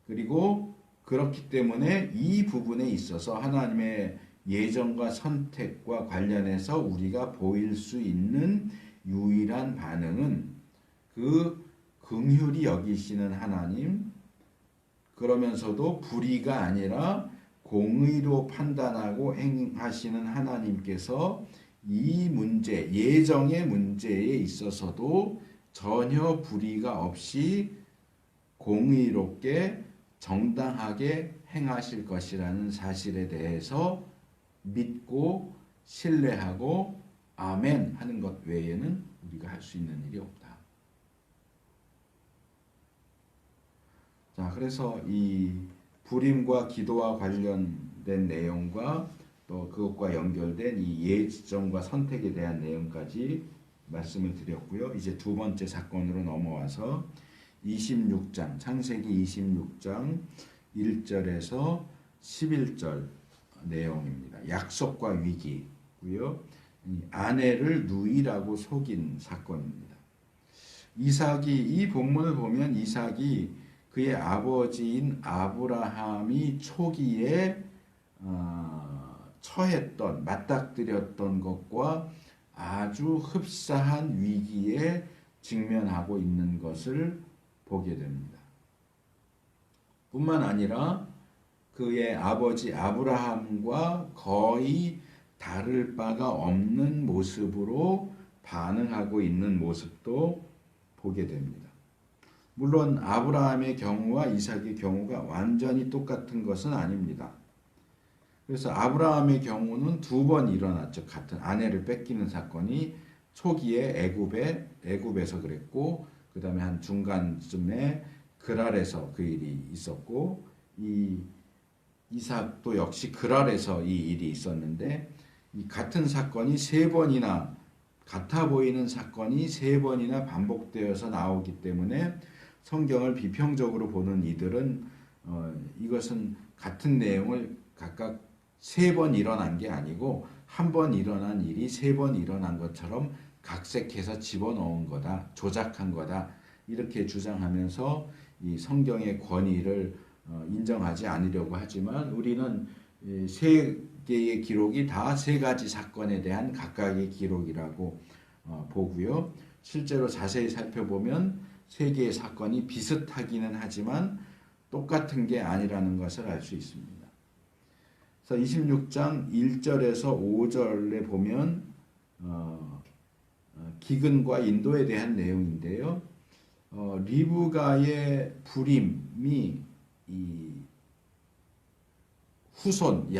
그리고 그렇기 때문에 이 부분에 있어서 하나님의 예정과 선택과 관련해서 우리가 보일 수 있는 유일한 반응은 그 긍휼히 여기시는 하나님, 그러면서도 불의가 아니라 공의로 판단하고 행하시는 하나님께서 이 문제, 예정의 문제에 있어서도 전혀 불의가 없이 공의롭게 정당하게 행하실 것이라는 사실에 대해서 믿고 신뢰하고 아멘 하는 것 외에는 우리가 할 수 있는 일이 없다. 자, 그래서 이 불임과 기도와 관련된 내용과 또 그것과 연결된 이 예정과 선택에 대한 내용까지 말씀을 드렸고요. 이제 두 번째 사건으로 넘어와서 26장, 창세기 26장 1절에서 11절 내용입니다. 약속과 위기고요. 아내를 누이라고 속인 사건입니다. 이삭이, 이 본문을 보면 이삭이 그의 아버지인 아브라함이 초기에 처했던, 맞닥뜨렸던 것과 아주 흡사한 위기에 직면하고 있는 것을 보게 됩니다. 뿐만 아니라 그의 아버지 아브라함과 거의 다를 바가 없는 모습으로 반응하고 있는 모습도 보게 됩니다. 물론 아브라함의 경우와 이삭의 경우가 완전히 똑같은 것은 아닙니다. 그래서 아브라함의 경우는 두 번 일어났죠. 같은 아내를 뺏기는 사건이 초기에 애굽에서 그랬고, 그 다음에 한 중간쯤에 그랄에서 그 일이 있었고, 이 이삭도 역시 그랄에서 이 일이 있었는데, 이 같은 사건이 세 번이나, 같아 보이는 사건이 세 번이나 반복되어서 나오기 때문에 성경을 비평적으로 보는 이들은 이것은 같은 내용을 각각 3번 일어난 게 아니고 한 번 일어난 일이 3번 일어난 것처럼 각색해서 집어넣은 거다, 조작한 거다 이렇게 주장하면서 이 성경의 권위를 인정하지 않으려고 하지만 우리는 3개의 기록이 다 3가지 사건에 대한 각각의 기록이라고 보고요. 실제로 자세히 살펴보면 3개의 사건이 비슷하기는 하지만 똑같은 게 아니라는 것을 알 수 있습니다. 그래서 26장 1절에서 5절에 보면 기근과 인도에 대한 내용인데요. 리브가의 불임이 이 후손,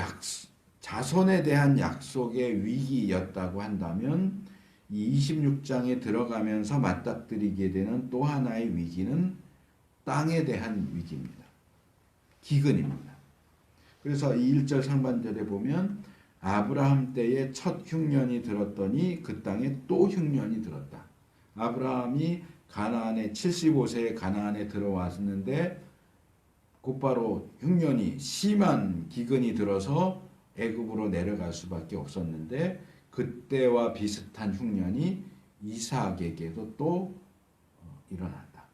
자손에 대한 약속의 위기였다고 한다면 이 26장에 들어가면서 맞닥뜨리게 되는 또 하나의 위기는 땅에 대한 위기입니다. 기근입니다. 그래서 이 1절 상반절에 보면 아브라함 때에 첫 흉년이 들었더니 그 땅에 또 흉년이 들었다. 아브라함이 가나안에 75세에 가나안에 들어왔는데 곧바로 흉년이 심한 기근이 들어서 애굽으로 내려갈 수밖에 없었는데 그때와 비슷한 흉년이 이삭에게도 또 일어난다.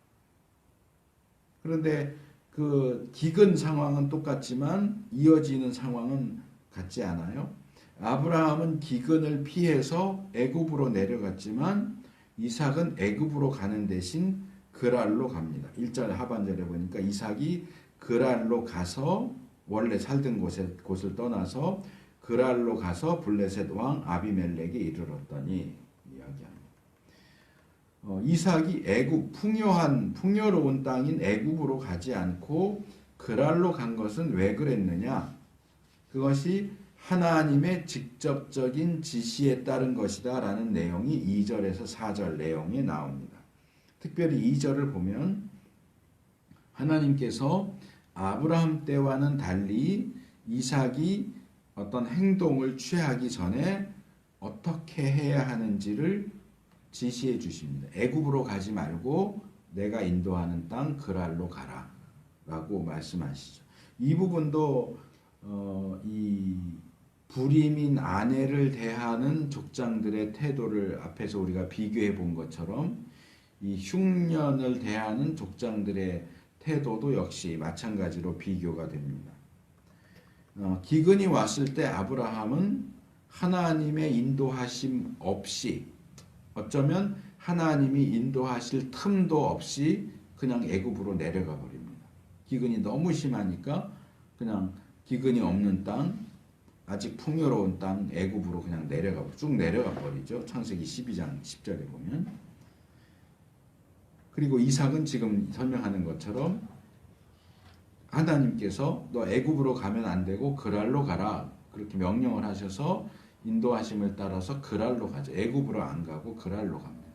그런데 그 기근 상황은 똑같지만 이어지는 상황은 같지 않아요. 아브라함은 기근을 피해서 애굽으로 내려갔지만 이삭은 애굽으로 가는 대신 그랄로 갑니다. 1절 하반절에 보니까 이삭이 그랄로 가서 원래 살던 곳을 떠나서 그랄로 가서 블레셋 왕 아비멜렉에 이르렀더니 이야기합니다. 이삭이 애굽 풍요로운 땅인 애굽으로 가지 않고 그랄로 간 것은 왜 그랬느냐? 그것이 하나님의 직접적인 지시에 따른 것이다 라는 내용이 2절에서 4절 내용에 나옵니다. 특별히 2절을 보면 하나님께서 아브라함 때와는 달리 이삭이 어떤 행동을 취하기 전에 어떻게 해야 하는지를 지시해 주십니다. 애굽으로 가지 말고 내가 인도하는 땅 그랄로 가라 라고 말씀하시죠. 이 부분도 이 불임인 아내를 대하는 족장들의 태도를 앞에서 우리가 비교해 본 것처럼 이 흉년을 대하는 족장들의 태도도 역시 마찬가지로 비교가 됩니다. 기근이 왔을 때 아브라함은 하나님의 인도하심 없이 어쩌면 하나님이 인도하실 틈도 없이 그냥 애굽으로 내려가 버립니다. 기근이 너무 심하니까 그냥 기근이 없는 땅, 아직 풍요로운 땅 애굽으로 그냥 쭉 내려가 버리죠. 창세기 12장 10절에 보면. 그리고 이삭은 지금 설명하는 것처럼 하나님께서 너 애굽으로 가면 안 되고 그랄로 가라 그렇게 명령을 하셔서 인도하심을 따라서 그랄로 가죠. 애굽으로 안 가고 그랄로 갑니다.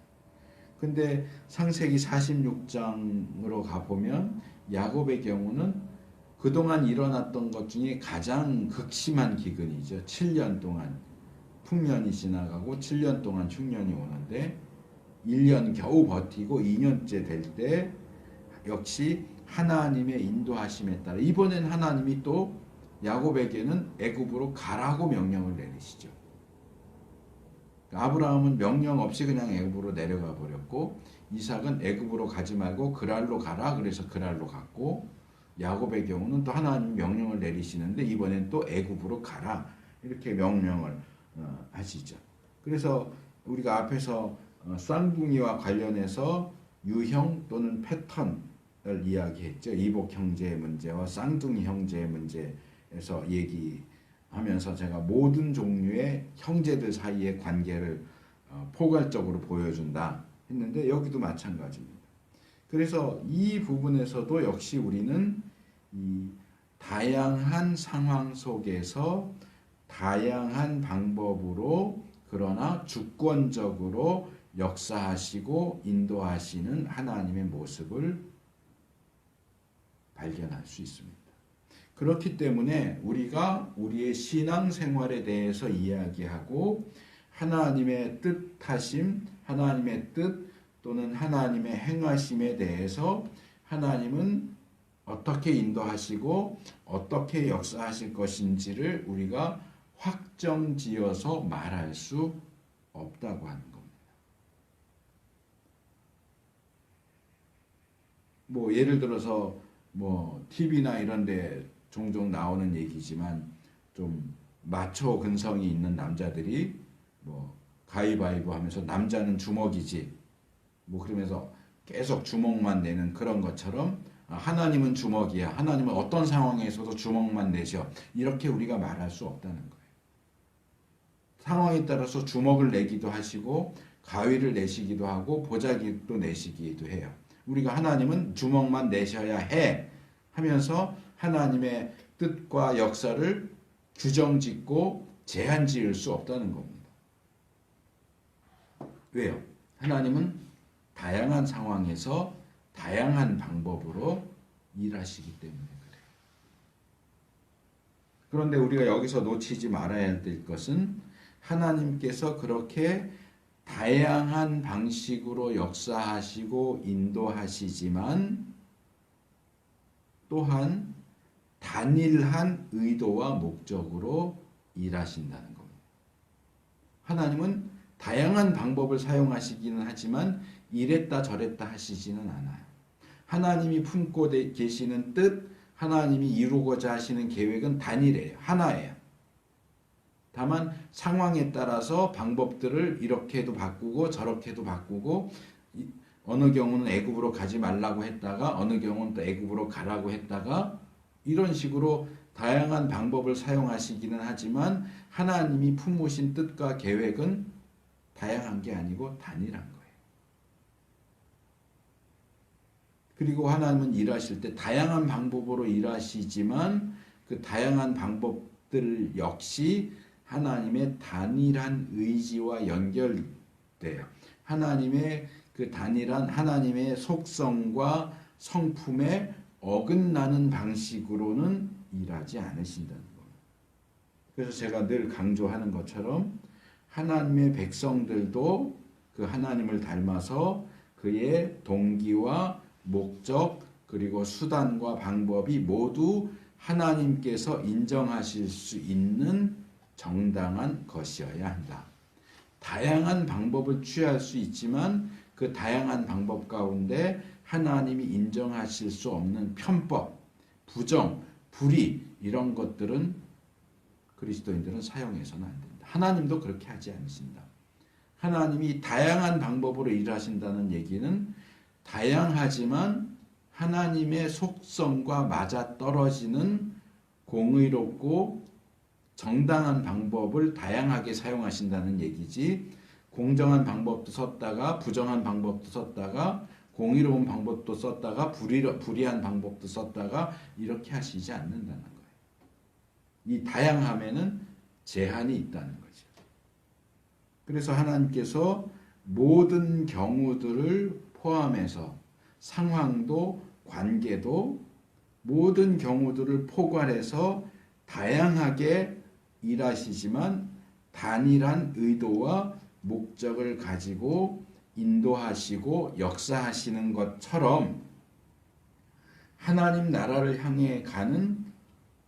근데 창세기 46장으로 가보면 야곱의 경우는 그동안 일어났던 것 중에 가장 극심한 기근이죠. 7년 동안 풍년이 지나가고 7년 동안 흉년이 오는데 1년 겨우 버티고 2년째 될 때 역시 하나님의 인도하심에 따라 이번엔 하나님이 또 야곱에게는 애굽으로 가라고 명령을 내리시죠. 아브라함은 명령 없이 그냥 애굽으로 내려가 버렸고 이삭은 애굽으로 가지 말고 그랄로 가라 그래서 그랄로 갔고 야곱의 경우는 또 하나님 명령을 내리시는데 이번엔 또 애굽으로 가라 이렇게 명령을 하시죠. 그래서 우리가 앞에서 쌍둥이와 관련해서 유형 또는 패턴을 이야기했죠. 이복 형제의 문제와 쌍둥이 형제의 문제에서 얘기하면서 제가 모든 종류의 형제들 사이의 관계를 포괄적으로 보여준다 했는데 여기도 마찬가지입니다. 그래서 이 부분에서도 역시 우리는 이 다양한 상황 속에서 다양한 방법으로 그러나 주권적으로 역사하시고 인도하시는 하나님의 모습을 발견할 수 있습니다. 그렇기 때문에 우리가 우리의 신앙생활에 대해서 이야기하고 하나님의 뜻하심, 하나님의 뜻 또는 하나님의 행하심에 대해서 하나님은 어떻게 인도하시고 어떻게 역사하실 것인지를 우리가 확정지어서 말할 수 없다고 하는 겁니다. 뭐 예를 들어서 뭐 TV나 이런 데 종종 나오는 얘기지만 좀 마초 근성이 있는 남자들이 뭐 가위바위보 하면서 남자는 주먹이지 뭐 그러면서 계속 주먹만 내는 그런 것처럼 하나님은 주먹이야. 하나님은 어떤 상황에서도 주먹만 내셔. 이렇게 우리가 말할 수 없다는 거예요. 상황에 따라서 주먹을 내기도 하시고 가위를 내시기도 하고 보자기도 내시기도 해요. 우리가 하나님은 주먹만 내셔야 해 하면서 하나님의 뜻과 역사를 규정짓고 제한 지을 수 없다는 겁니다. 왜요? 하나님은 다양한 상황에서 다양한 방법으로 일하시기 때문에 그래요. 그런데 우리가 여기서 놓치지 말아야 될 것은 하나님께서 그렇게 다양한 방식으로 역사하시고 인도하시지만 또한 단일한 의도와 목적으로 일하신다는 겁니다. 하나님은 다양한 방법을 사용하시기는 하지만 이랬다 저랬다 하시지는 않아요. 하나님이 품고 계시는 뜻, 하나님이 이루고자 하시는 계획은 단일해요. 하나예요. 다만 상황에 따라서 방법들을 이렇게도 바꾸고 저렇게도 바꾸고 어느 경우는 애굽으로 가지 말라고 했다가 어느 경우는 또 애굽으로 가라고 했다가 이런 식으로 다양한 방법을 사용하시기는 하지만 하나님이 품으신 뜻과 계획은 다양한 게 아니고 단일한 거예요. 그리고 하나님은 일하실 때 다양한 방법으로 일하시지만 그 다양한 방법들 역시 하나님의 단일한 의지와 연결돼요. 하나님의 그 단일한 하나님의 속성과 성품에 어긋나는 방식으로는 일하지 않으신다는 겁니다. 그래서 제가 늘 강조하는 것처럼 하나님의 백성들도 그 하나님을 닮아서 그의 동기와 목적 그리고 수단과 방법이 모두 하나님께서 인정하실 수 있는 정당한 것이어야 한다. 다양한 방법을 취할 수 있지만 그 다양한 방법 가운데 하나님이 인정하실 수 없는 편법, 부정, 불의 이런 것들은 그리스도인들은 사용해서는 안 된다. 하나님도 그렇게 하지 않으신다. 하나님이 다양한 방법으로 일하신다는 얘기는 다양하지만 하나님의 속성과 맞아떨어지는 공의롭고 정당한 방법을 다양하게 사용하신다는 얘기지 공정한 방법도 썼다가 부정한 방법도 썼다가 공의로운 방법도 썼다가 불의한 방법도 썼다가 이렇게 하시지 않는다는 거예요. 이 다양함에는 제한이 있다는 거죠. 그래서 하나님께서 모든 경우들을 포함해서 상황도 관계도 모든 경우들을 포괄해서 다양하게 일하시지만 단일한 의도와 목적을 가지고 인도하시고 역사하시는 것처럼 하나님 나라를 향해 가는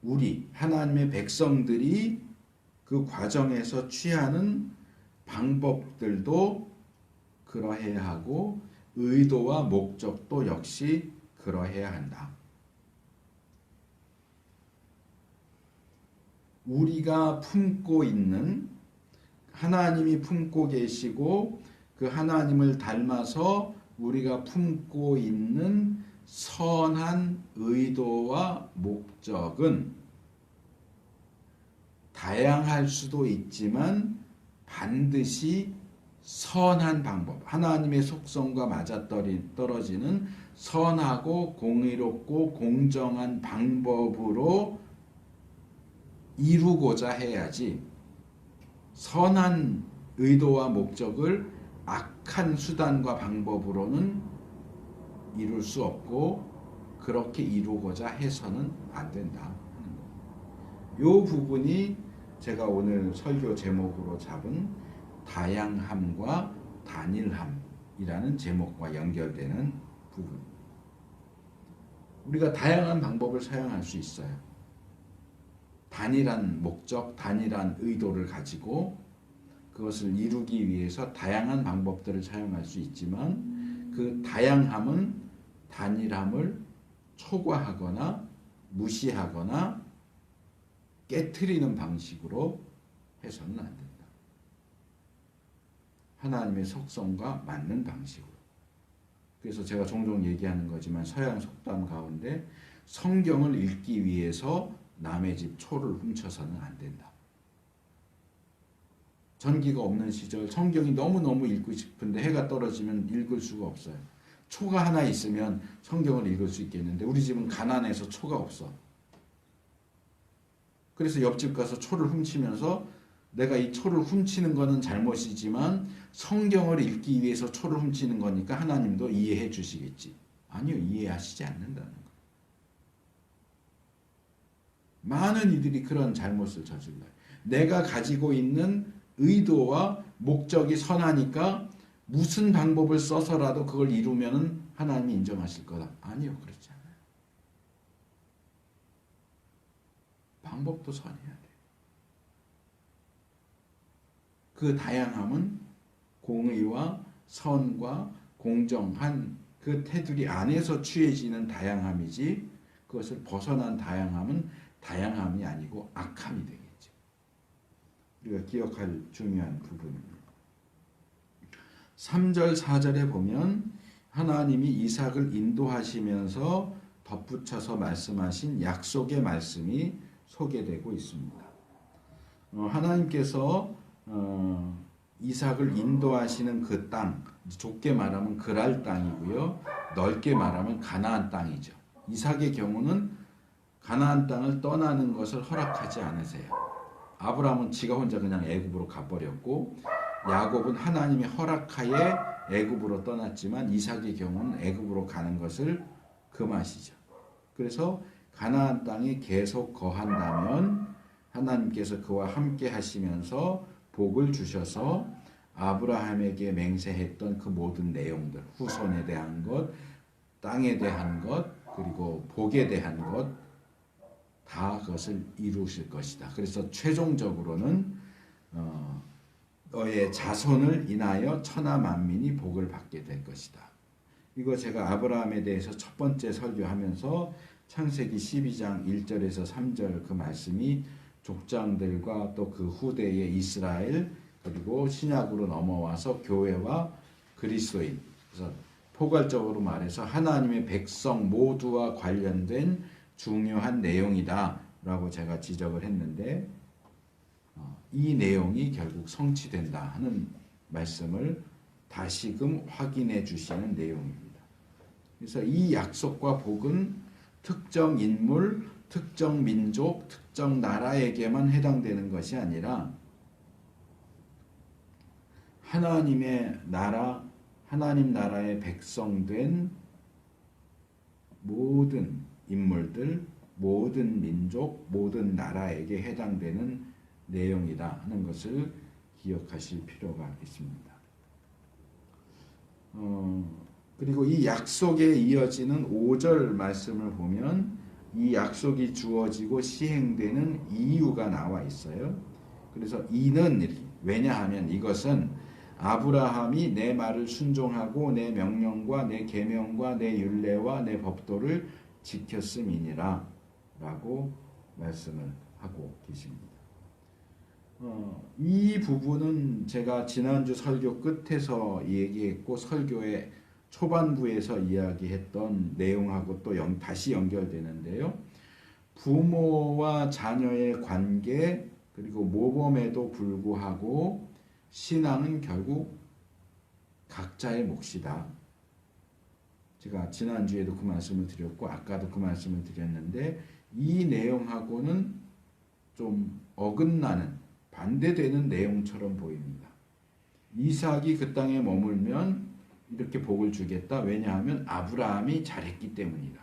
우리 하나님의 백성들이 그 과정에서 취하는 방법들도 그러해야 하고 의도와 목적도 역시 그러해야 한다. 우리가 품고 있는 하나님이 품고 계시고 그 하나님을 닮아서 우리가 품고 있는 선한 의도와 목적은 다양할 수도 있지만 반드시 선한 방법, 하나님의 속성과 맞아떨어지는 선하고 공의롭고 공정한 방법으로 이루고자 해야지 선한 의도와 목적을 악한 수단과 방법으로는 이룰 수 없고 그렇게 이루고자 해서는 안 된다. 이 부분이 제가 오늘 설교 제목으로 잡은 다양함과 단일함이라는 제목과 연결되는 부분. 우리가 다양한 방법을 사용할 수 있어요. 단일한 목적, 단일한 의도를 가지고 그것을 이루기 위해서 다양한 방법들을 사용할 수 있지만 그 다양함은 단일함을 초과하거나 무시하거나 깨트리는 방식으로 해서는 안 된다. 하나님의 속성과 맞는 방식으로. 그래서 제가 종종 얘기하는 거지만 서양 속담 가운데 성경을 읽기 위해서 남의 집 초를 훔쳐서는 안 된다. 전기가 없는 시절 성경이 너무너무 읽고 싶은데 해가 떨어지면 읽을 수가 없어요. 초가 하나 있으면 성경을 읽을 수 있겠는데 우리 집은 가난해서 초가 없어. 그래서 옆집 가서 초를 훔치면서 내가 이 초를 훔치는 거는 잘못이지만 성경을 읽기 위해서 초를 훔치는 거니까 하나님도 이해해 주시겠지. 아니요, 이해하시지 않는다는 거. 많은 이들이 그런 잘못을 저질러요. 내가 가지고 있는 의도와 목적이 선하니까 무슨 방법을 써서라도 그걸 이루면은 하나님이 인정하실 거다. 아니요, 그렇지 않아요. 방법도 선해야 돼. 그 다양함은 공의와 선과 공정한 그 테두리 안에서 취해지는 다양함이지 그것을 벗어난 다양함은 다양함이 아니고 악함이 되겠죠. 우리가 기억할 중요한 부분입니다. 3절 4절에 보면 하나님이 이삭을 인도하시면서 덧붙여서 말씀하신 약속의 말씀이 소개되고 있습니다. 하나님께서 이삭을 인도하시는 그 땅, 좁게 말하면 그랄 땅이고요. 넓게 말하면 가나안 땅이죠. 이삭의 경우는 가나안 땅을 떠나는 것을 허락하지 않으세요. 아브라함은 지가 혼자 그냥 애굽으로 가버렸고 야곱은 하나님이 허락하에 애굽으로 떠났지만 이삭의 경우는 애굽으로 가는 것을 금하시죠. 그래서 가나안 땅에 계속 거한다면 하나님께서 그와 함께 하시면서 복을 주셔서 아브라함에게 맹세했던 그 모든 내용들, 후손에 대한 것, 땅에 대한 것, 그리고 복에 대한 것, 다 그것을 이루실 것이다. 그래서 최종적으로는 너의 자손을 인하여 천하 만민이 복을 받게 될 것이다. 이거 제가 아브라함에 대해서 첫 번째 설교하면서 창세기 12장 1절에서 3절 그 말씀이 족장들과 또 그 후대의 이스라엘 그리고 신약으로 넘어와서 교회와 그리스도인, 그래서 포괄적으로 말해서 하나님의 백성 모두와 관련된 중요한 내용이다 라고 제가 지적을 했는데 이 내용이 결국 성취된다 하는 말씀을 다시금 확인해 주시는 내용입니다. 그래서 이 약속과 복은 특정 인물, 특정 민족, 특정 나라에게만 해당되는 것이 아니라 하나님의 나라, 하나님 나라의 백성된 모든 인물들, 모든 민족, 모든 나라에게 해당되는 내용이다 하는 것을 기억하실 필요가 있습니다. 그리고 이 약속에 이어지는 5절 말씀을 보면 이 약속이 주어지고 시행되는 이유가 나와 있어요. 그래서 이는 왜냐하면 이것은 아브라함이 내 말을 순종하고 내 명령과 내 계명과 내 율례와 내 법도를 지켰음이니라 라고 말씀을 하고 계십니다. 이 부분은 제가 지난주 설교 끝에서 얘기했고 설교의 초반부에서 이야기했던 내용하고 또 다시 연결되는데요. 부모와 자녀의 관계 그리고 모범에도 불구하고 신앙은 결국 각자의 몫이다. 제가 지난주에도 그 말씀을 드렸고 아까도 그 말씀을 드렸는데 이 내용하고는 좀 어긋나는 반대되는 내용처럼 보입니다. 이삭이 그 땅에 머물면 이렇게 복을 주겠다. 왜냐하면 아브라함이 잘했기 때문이다.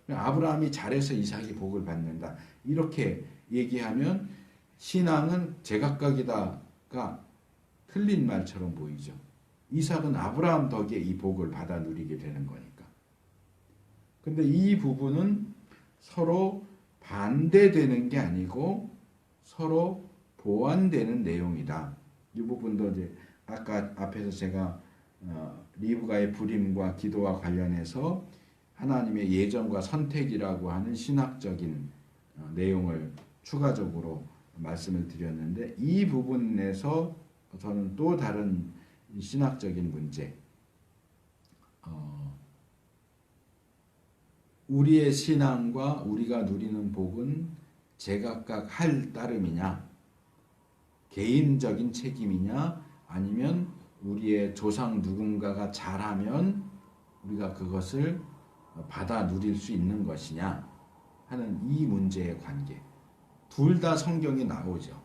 아브라함이 잘해서 이삭이 복을 받는다. 이렇게 얘기하면 신앙은 제각각이다가 틀린 말처럼 보이죠. 이삭은 아브라함 덕에 이 복을 받아 누리게 되는 거니까. 근데 이 부분은 서로 반대되는 게 아니고 서로 보완되는 내용이다. 이 부분도 이제 아까 앞에서 제가 리브가의 불임과 기도와 관련해서 하나님의 예정과 선택이라고 하는 신학적인 내용을 추가적으로 말씀을 드렸는데, 이 부분에서 저는 또 다른 신학적인 문제, 우리의 신앙과 우리가 누리는 복은 제각각 할 따름이냐, 개인적인 책임이냐, 아니면 우리의 조상 누군가가 잘하면 우리가 그것을 받아 누릴 수 있는 것이냐 하는 이 문제의 관계. 둘 다 성경에 나오죠.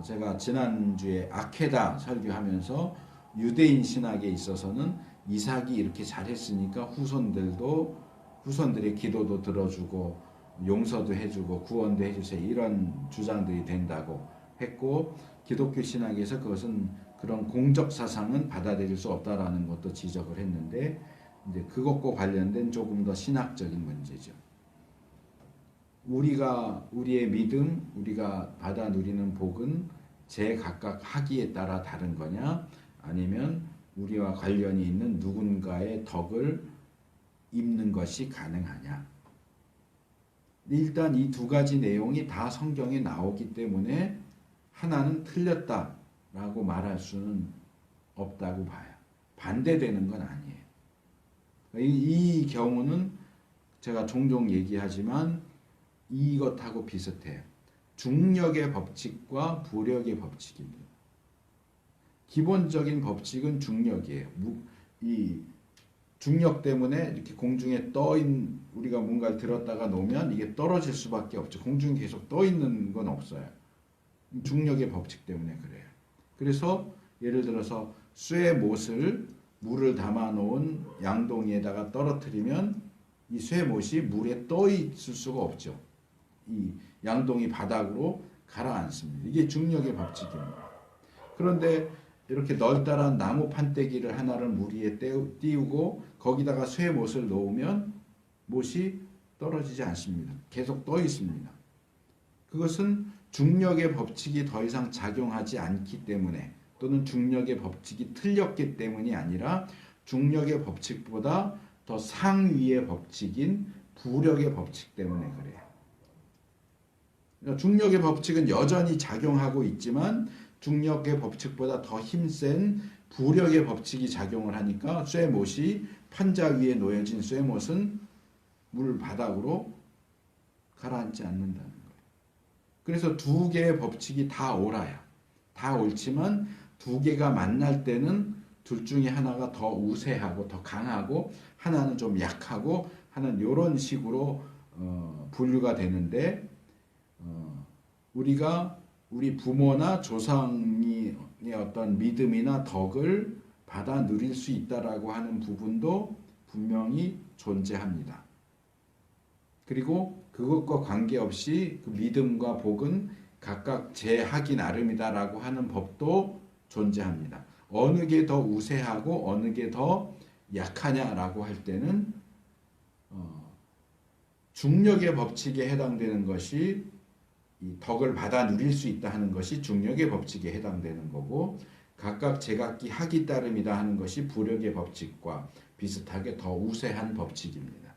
제가 지난주에 아케다 설교하면서 유대인 신학에 있어서는 이삭이 이렇게 잘했으니까 후손들의 기도도 들어주고 용서도 해주고 구원도 해주세요, 이런 주장들이 된다고 했고, 기독교 신학에서 그것은 그런 공적 사상은 받아들일 수 없다라는 것도 지적을 했는데, 이제 그것과 관련된 조금 더 신학적인 문제죠. 우리의 믿음, 우리가 받아 누리는 복은 제각각 하기에 따라 다른 거냐, 아니면 우리와 관련이 있는 누군가의 덕을 입는 것이 가능하냐. 일단 이 두 가지 내용이 다 성경에 나오기 때문에 하나는 틀렸다라고 말할 수는 없다고 봐요. 반대되는 건 아니에요. 이 경우는 제가 종종 얘기하지만 이것하고 비슷해요. 중력의 법칙과 부력의 법칙입니다. 기본적인 법칙은 중력이에요. 이 중력 때문에 이렇게 공중에 우리가 뭔가를 들었다가 놓으면 이게 떨어질 수밖에 없죠. 공중에 계속 떠 있는 건 없어요. 중력의 법칙 때문에 그래요. 그래서 예를 들어서 쇠못을 물을 담아 놓은 양동이에다가 떨어뜨리면 이 쇠못이 물에 떠 있을 수가 없죠. 이 양동이 바닥으로 가라앉습니다. 이게 중력의 법칙입니다. 그런데 이렇게 널따란 나무 판때기를 하나를 물 위에 띄우고 거기다가 쇠못을 놓으면 못이 떨어지지 않습니다. 계속 떠 있습니다. 그것은 중력의 법칙이 더 이상 작용하지 않기 때문에, 또는 중력의 법칙이 틀렸기 때문이 아니라 중력의 법칙보다 더 상위의 법칙인 부력의 법칙 때문에 그래요. 그러니까 중력의 법칙은 여전히 작용하고 있지만 중력의 법칙보다 더 힘센 부력의 법칙이 작용을 하니까 쇠못이 판자 위에 놓여진 쇠못은 물 바닥으로 가라앉지 않는다는 거예요. 그래서 두 개의 법칙이 다 옳아요. 다 옳지만 두 개가 만날 때는 둘 중에 하나가 더 우세하고 더 강하고 하나는 좀 약하고 하는 이런 식으로 분류가 되는데, 우리가 우리 부모나 조상의 어떤 믿음이나 덕을 받아 누릴 수 있다라고 하는 부분도 분명히 존재합니다. 그리고 그것과 관계없이 그 믿음과 복은 각각 제 하기 나름이다라고 하는 법도 존재합니다. 어느 게 더 우세하고 어느 게 더 약하냐라고 할 때는 중력의 법칙에 해당되는 것이 이 덕을 받아 누릴 수 있다 하는 것이 중력의 법칙에 해당되는 거고, 각각 제각기 하기 따름이다 하는 것이 부력의 법칙과 비슷하게 더 우세한 법칙입니다.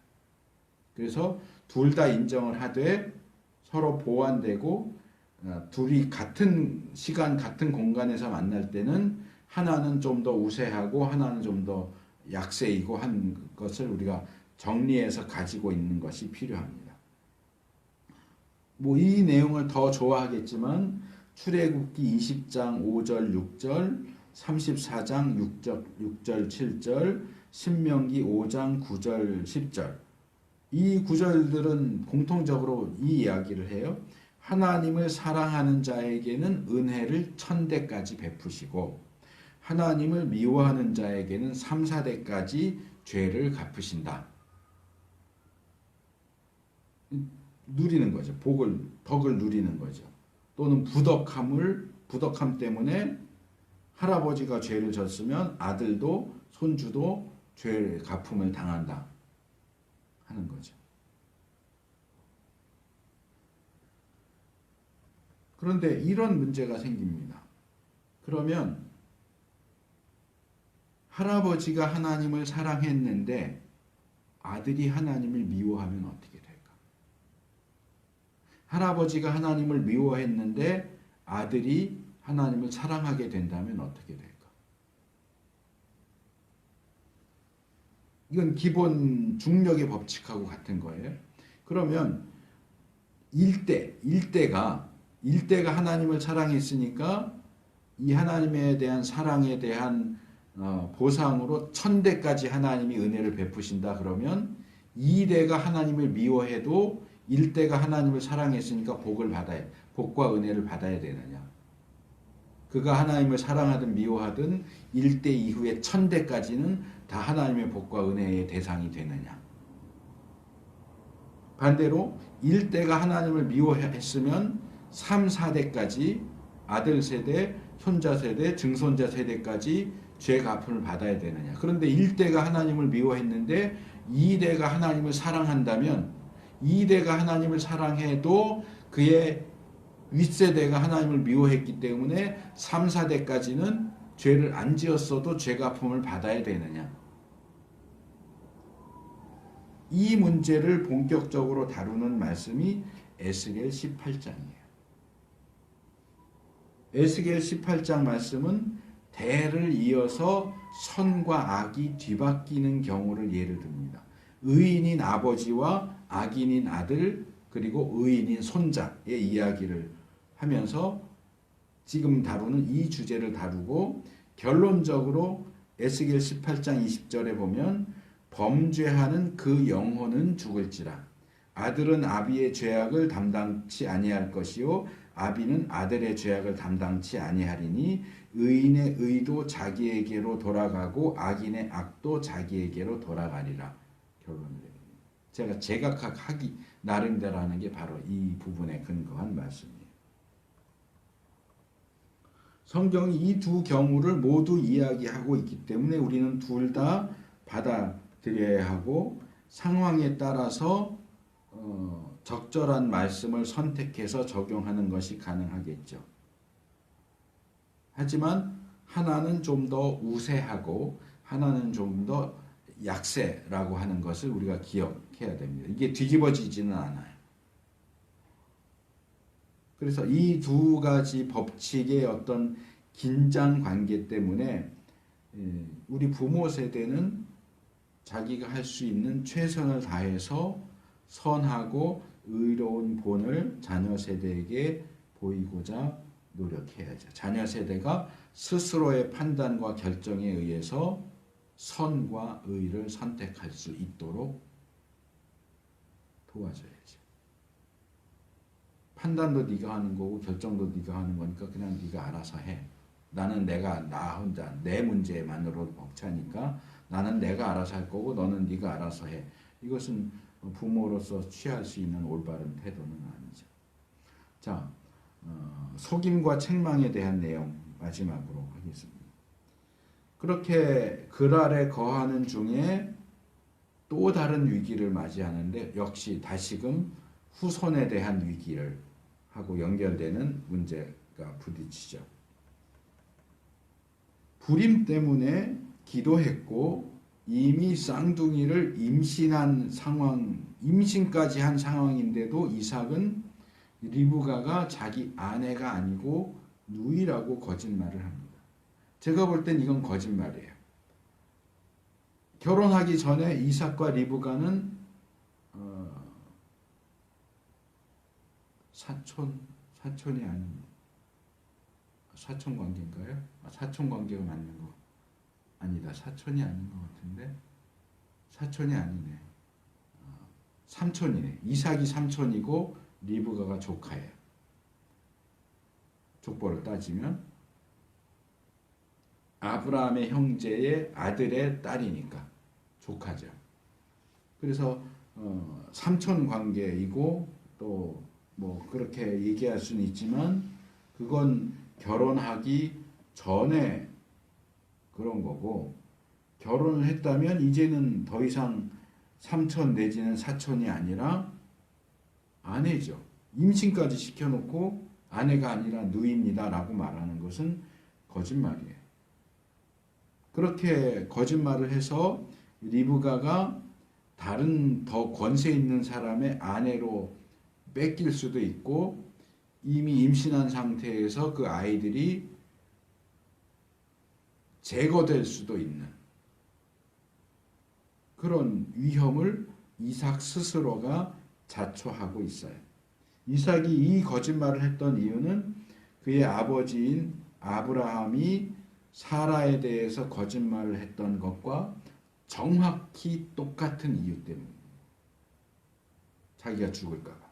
그래서 둘 다 인정을 하되 서로 보완되고, 둘이 같은 시간 같은 공간에서 만날 때는 하나는 좀 더 우세하고 하나는 좀 더 약세이고 한 것을 우리가 정리해서 가지고 있는 것이 필요합니다. 이 내용을 더 좋아하겠지만 출애굽기 20장 5절 6절, 34장 6절 7절, 신명기 5장 9절 10절, 이 구절들은 공통적으로 이 이야기를 해요. 하나님을 사랑하는 자에게는 은혜를 1000대까지 베푸시고 하나님을 미워하는 자에게는 3, 4대까지 죄를 갚으신다. 누리는 거죠. 덕을 누리는 거죠. 또는 부덕함 때문에 할아버지가 죄를 졌으면 아들도 손주도 죄 갚음을 당한다. 하는 거죠. 그런데 이런 문제가 생깁니다. 그러면 할아버지가 하나님을 사랑했는데 아들이 하나님을 미워하면 어떻게 될까? 할아버지가 하나님을 미워했는데 아들이 하나님을 사랑하게 된다면 어떻게 될까? 이건 기본 중력의 법칙하고 같은 거예요. 그러면 일대가 하나님을 사랑했으니까 이 하나님에 대한 사랑에 대한 보상으로 1000대까지 하나님이 은혜를 베푸신다 그러면 2대가 하나님을 미워해도 1대가 하나님을 사랑했으니까 복과 은혜를 받아야 되느냐? 그가 하나님을 사랑하든 미워하든 1대 이후에 1000대까지는 다 하나님의 복과 은혜의 대상이 되느냐? 반대로 1대가 하나님을 미워했으면 3, 4대까지 아들 세대, 손자 세대, 증손자 세대까지 죄 갚음을 받아야 되느냐. 그런데 1대가 하나님을 미워했는데 2대가 하나님을 사랑한다면 2대가 하나님을 사랑해도 그의 윗세대가 하나님을 미워했기 때문에 3, 4대까지는 죄를 안 지었어도 죄 갚음을 받아야 되느냐. 이 문제를 본격적으로 다루는 말씀이 에스겔 18장이에요. 에스겔 18장 말씀은 대를 이어서 선과 악이 뒤바뀌는 경우를 예를 듭니다. 의인인 아버지와 악인인 아들 그리고 의인인 손자의 이야기를 하면서 지금 다루는 이 주제를 다루고 결론적으로 에스겔 18장 20절에 보면 범죄하는 그 영혼은 죽을지라 아들은 아비의 죄악을 담당치 아니할 것이요 아비는 아들의 죄악을 담당치 아니하리니 의인의 의도 자기에게로 돌아가고 악인의 악도 자기에게로 돌아가리라. 결론을 내립니다. 제가 제각하기 나름대로 하는 게 바로 이 부분에 근거한 말씀이에요. 성경이 이 두 경우를 모두 이야기하고 있기 때문에 우리는 둘 다 받아들여야 하고 상황에 따라서 적절한 말씀을 선택해서 적용하는 것이 가능하겠죠. 하지만 하나는 좀 더 우세하고 하나는 좀 더 약세라고 하는 것을 우리가 기억해야 됩니다. 이게 뒤집어지지는 않아요. 그래서 이 두 가지 법칙의 어떤 긴장 관계 때문에 우리 부모 세대는 자기가 할 수 있는 최선을 다해서 선하고 의로운 본을 자녀 세대에게 보이고자 노력해야죠. 자녀 세대가 스스로의 판단과 결정에 의해서 선과 의를 선택할 수 있도록 도와줘야죠. 판단도 네가 하는 거고 결정도 네가 하는 거니까 그냥 네가 알아서 해. 나는 나 혼자 내 문제만으로 벅차니까 나는 내가 알아서 할 거고 너는 네가 알아서 해. 이것은 부모로서 취할 수 있는 올바른 태도는 아니죠. 자, 속임과 책망에 대한 내용 마지막으로 하겠습니다. 그렇게 글 아래 거하는 중에 또 다른 위기를 맞이하는데 역시 다시금 후손에 대한 위기를 하고 연결되는 문제가 부딪히죠. 불임 때문에 기도했고 이미 쌍둥이를 임신까지 한 상황인데도 이삭은 리브가가 자기 아내가 아니고 누이라고 거짓말을 합니다. 제가 볼 땐 이건 거짓말이에요. 결혼하기 전에 이삭과 리브가는 사촌이 아닙니다. 사촌 관계인가요? 사촌 관계가 맞는 거 아니다. 사촌이 아닌 것 같은데 사촌이 아니네. 삼촌이네. 이삭이 삼촌이고 리브가가 조카예요. 족보를 따지면 아브라함의 형제의 아들의 딸이니까 조카죠. 그래서 삼촌 관계이고 또 뭐 그렇게 얘기할 수는 있지만 그건 결혼하기 전에 그런 거고 결혼을 했다면 이제는 더 이상 삼촌 내지는 사촌이 아니라 아내죠. 임신까지 시켜놓고 아내가 아니라 누이입니다 라고 말하는 것은 거짓말이에요. 그렇게 거짓말을 해서 리브가가 다른 더 권세 있는 사람의 아내로 뺏길 수도 있고 이미 임신한 상태에서 그 아이들이 제거될 수도 있는 그런 위험을 이삭 스스로가 자초하고 있어요. 이삭이 이 거짓말을 했던 이유는 그의 아버지인 아브라함이 사라에 대해서 거짓말을 했던 것과 정확히 똑같은 이유 때문입니다. 자기가 죽을까 봐.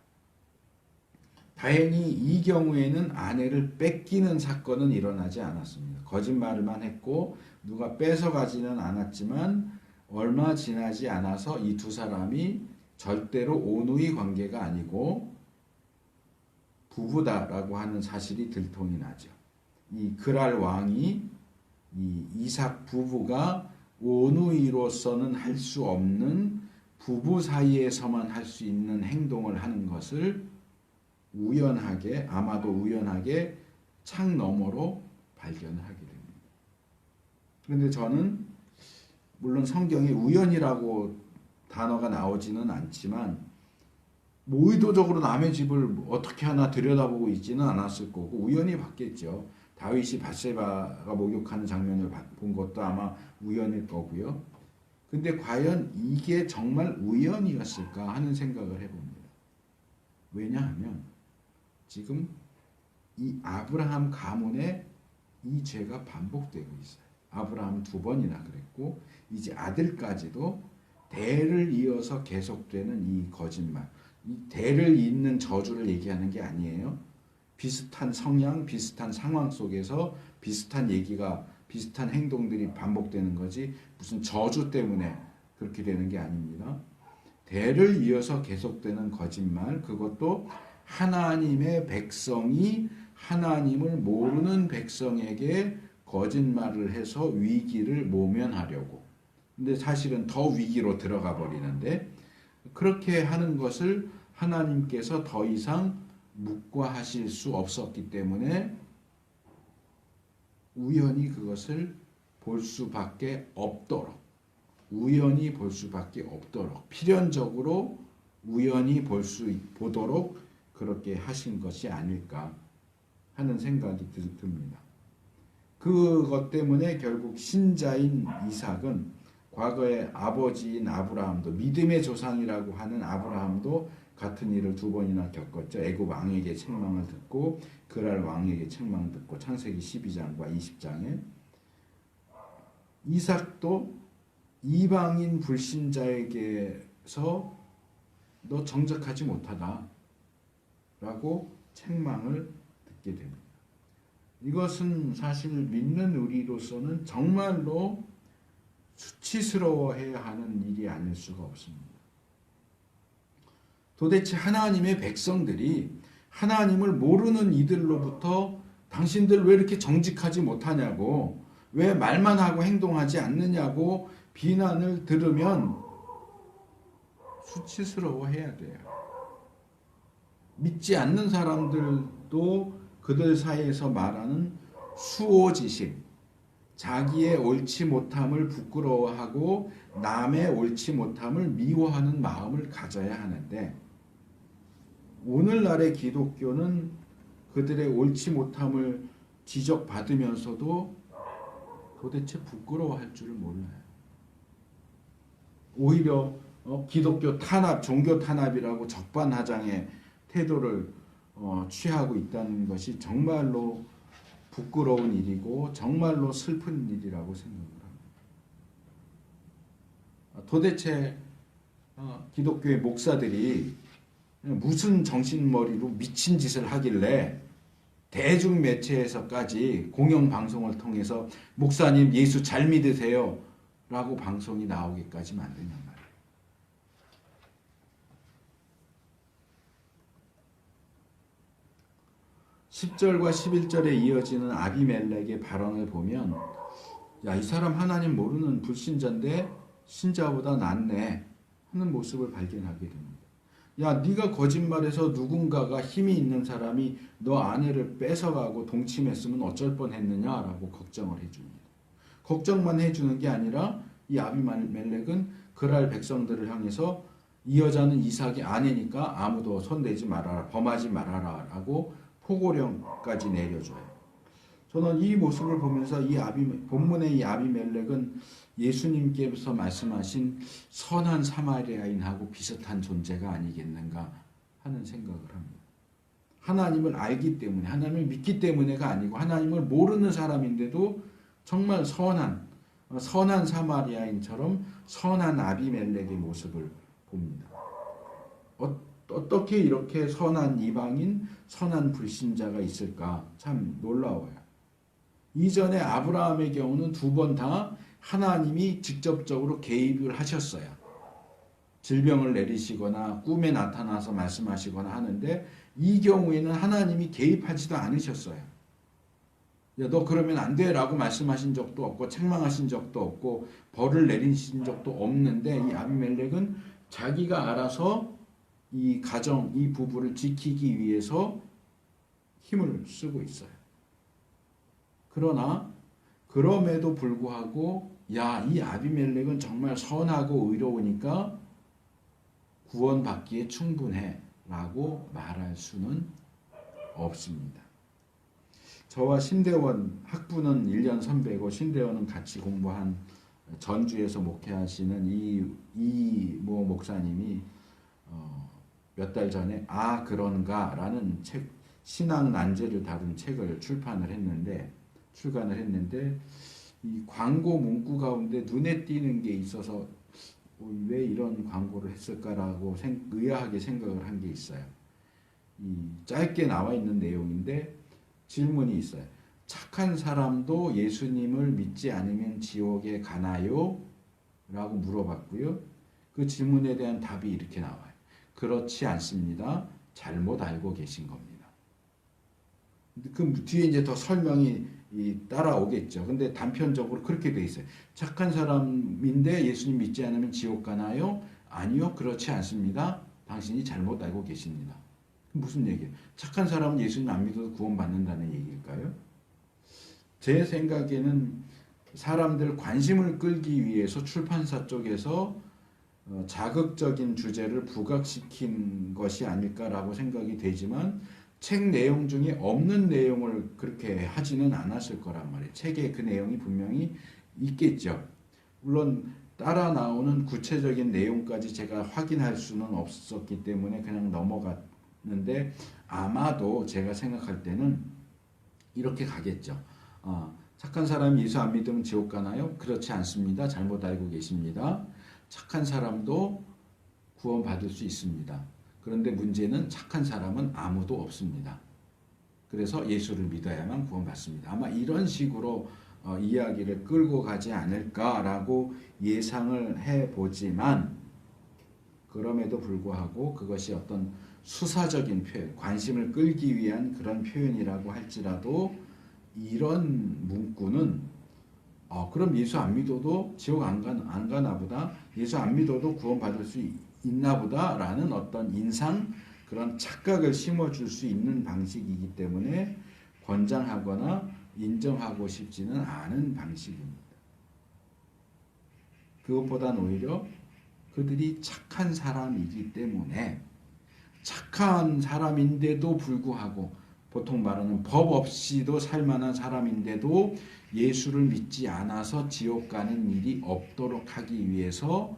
다행히 이 경우에는 아내를 뺏기는 사건은 일어나지 않았습니다. 거짓말만 했고 누가 뺏어가지는 않았지만 얼마 지나지 않아서 이 두 사람이 절대로 온누이 관계가 아니고 부부다라고 하는 사실이 들통이 나죠. 이 그랄 왕이 이 이삭 부부가 온누이로서는 할 수 없는 부부 사이에서만 할 수 있는 행동을 하는 것을 우연하게 아마도 우연하게 창 너머로 발견을 하게 됩니다. 그런데 저는 물론 성경에 우연이라고 단어가 나오지는 않지만 뭐 의도적으로 남의 집을 어떻게 하나 들여다보고 있지는 않았을 거고 우연히 봤겠죠. 다윗이 밧세바가 목욕하는 장면을 본 것도 아마 우연일 거고요. 근데 과연 이게 정말 우연이었을까 하는 생각을 해봅니다. 왜냐하면 지금 이 아브라함 가문에 이 죄가 반복되고 있어요. 아브라함 2번이나 그랬고 이제 아들까지도 대를 이어서 계속되는 이 거짓말, 이 대를 잇는 저주를 얘기하는 게 아니에요. 비슷한 성향, 비슷한 상황 속에서 비슷한 얘기가, 비슷한 행동들이 반복되는 거지 무슨 저주 때문에 그렇게 되는 게 아닙니다. 대를 이어서 계속되는 거짓말, 그것도 하나님의 백성이 하나님을 모르는 백성에게 거짓말을 해서 위기를 모면하려고. 근데 사실은 더 위기로 들어가 버리는데 그렇게 하는 것을 하나님께서 더 이상 묵과하실 수 없었기 때문에 우연히 그것을 볼 수밖에 없도록, 우연히 볼 수밖에 없도록, 필연적으로 우연히 보도록 그렇게 하신 것이 아닐까 하는 생각이 듭니다. 그것 때문에 결국 신자인 이삭은 과거에 아버지인 아브라함도, 믿음의 조상이라고 하는 아브라함도 같은 일을 2번이나 겪었죠. 애굽 왕에게 책망을 듣고 그랄 왕에게 책망을 듣고 창세기 12장과 20장에 이삭도 이방인 불신자에게서 너 정직하지 못하다 라고 책망을 듣게 됩니다. 이것은 사실 믿는 우리로서는 정말로 수치스러워해야 하는 일이 아닐 수가 없습니다. 도대체 하나님의 백성들이 하나님을 모르는 이들로부터 당신들 왜 이렇게 정직하지 못하냐고, 왜 말만 하고 행동하지 않느냐고 비난을 들으면 수치스러워해야 돼요. 믿지 않는 사람들도 그들 사이에서 말하는 수오지심, 자기의 옳지 못함을 부끄러워하고 남의 옳지 못함을 미워하는 마음을 가져야 하는데 오늘날의 기독교는 그들의 옳지 못함을 지적받으면서도 도대체 부끄러워할 줄을 몰라요. 오히려 기독교 탄압, 종교 탄압이라고 적반하장의 태도를 취하고 있다는 것이 정말로 부끄러운 일이고 정말로 슬픈 일이라고 생각을 합니다. 도대체 기독교의 목사들이 무슨 정신머리로 미친 짓을 하길래 대중매체에서까지 공영방송을 통해서 목사님 예수 잘 믿으세요 라고 방송이 나오기까지 만드냔 말이에요. 10절과 11절에 이어지는 아비멜렉의 발언을 보면 야, 이 사람 하나님 모르는 불신자인데 신자보다 낫네 하는 모습을 발견하게 됩니다. 야, 네가 거짓말해서 누군가가 힘이 있는 사람이 너 아내를 뺏어가고 동침했으면 어쩔 뻔했느냐라고 걱정을 해줍니다. 걱정만 해주는 게 아니라 이 아비멜렉은 그랄 백성들을 향해서 이 여자는 이삭의 아내니까 아무도 손대지 말아라, 범하지 말아라 라고 포고령까지 내려줘요. 저는 이 모습을 보면서 본문의 이 아비멜렉은 예수님께서 말씀하신 선한 사마리아인하고 비슷한 존재가 아니겠는가 하는 생각을 합니다. 하나님을 알기 때문에, 하나님을 믿기 때문에가 아니고 하나님을 모르는 사람인데도 정말 선한 사마리아인처럼 선한 아비멜렉의 모습을 봅니다. 어떻게 이렇게 선한 이방인, 선한 불신자가 있을까? 참 놀라워요. 이전에 아브라함의 경우는 2번 다 하나님이 직접적으로 개입을 하셨어요. 질병을 내리시거나 꿈에 나타나서 말씀하시거나 하는데 이 경우에는 하나님이 개입하지도 않으셨어요. 야, 너 그러면 안 돼 라고 말씀하신 적도 없고 책망하신 적도 없고 벌을 내리신 적도 없는데 이 아비멜렉은 자기가 알아서 이 가정, 이 부부를 지키기 위해서 힘을 쓰고 있어요. 그러나 그럼에도 불구하고 야, 이 아비멜렉은 정말 선하고 의로우니까 구원받기에 충분해 라고 말할 수는 없습니다. 저와 신대원 학부는 1년 선배고 신대원은 같이 공부한 전주에서 목회하시는 이모 목사님이 몇 달 전에 아 그런가 라는 책, 신앙 난제를 다룬 책을 출간을 했는데 이 광고 문구 가운데 눈에 띄는 게 있어서 왜 이런 광고를 했을까라고 의아하게 생각을 한 게 있어요. 이 짧게 나와 있는 내용인데 질문이 있어요. 착한 사람도 예수님을 믿지 않으면 지옥에 가나요? 라고 물어봤고요. 그 질문에 대한 답이 이렇게 나와요. 그렇지 않습니다. 잘못 알고 계신 겁니다. 그 뒤에 이제 더 설명이 따라오겠죠. 근데 단편적으로 그렇게 돼 있어요. 착한 사람인데 예수님 믿지 않으면 지옥 가나요? 아니요, 그렇지 않습니다. 당신이 잘못 알고 계십니다. 무슨 얘기예요? 착한 사람은 예수님 안 믿어도 구원받는다는 얘기일까요? 제 생각에는 사람들 관심을 끌기 위해서 출판사 쪽에서 자극적인 주제를 부각시킨 것이 아닐까라고 생각이 되지만 책 내용 중에 없는 내용을 그렇게 하지는 않았을 거란 말이에요. 책에 그 내용이 분명히 있겠죠. 물론 따라 나오는 구체적인 내용까지 제가 확인할 수는 없었기 때문에 그냥 넘어갔는데 아마도 제가 생각할 때는 이렇게 가겠죠. 착한 사람이 예수 안 믿으면 지옥 가나요? 그렇지 않습니다. 잘못 알고 계십니다. 착한 사람도 구원받을 수 있습니다. 그런데 문제는 착한 사람은 아무도 없습니다. 그래서 예수를 믿어야만 구원받습니다. 아마 이런 식으로 이야기를 끌고 가지 않을까라고 예상을 해보지만 그럼에도 불구하고 그것이 어떤 수사적인 표현, 관심을 끌기 위한 그런 표현이라고 할지라도 이런 문구는 그럼 예수 안 믿어도 지옥 안 가나 보다, 예수 안 믿어도 구원받을 수 있나 보다 라는 어떤 인상, 그런 착각을 심어줄 수 있는 방식이기 때문에 권장하거나 인정하고 싶지는 않은 방식입니다. 그것보단 오히려 그들이 착한 사람이기 때문에 착한 사람인데도 불구하고 보통 말하는 법 없이도 살만한 사람인데도 예수를 믿지 않아서 지옥 가는 일이 없도록 하기 위해서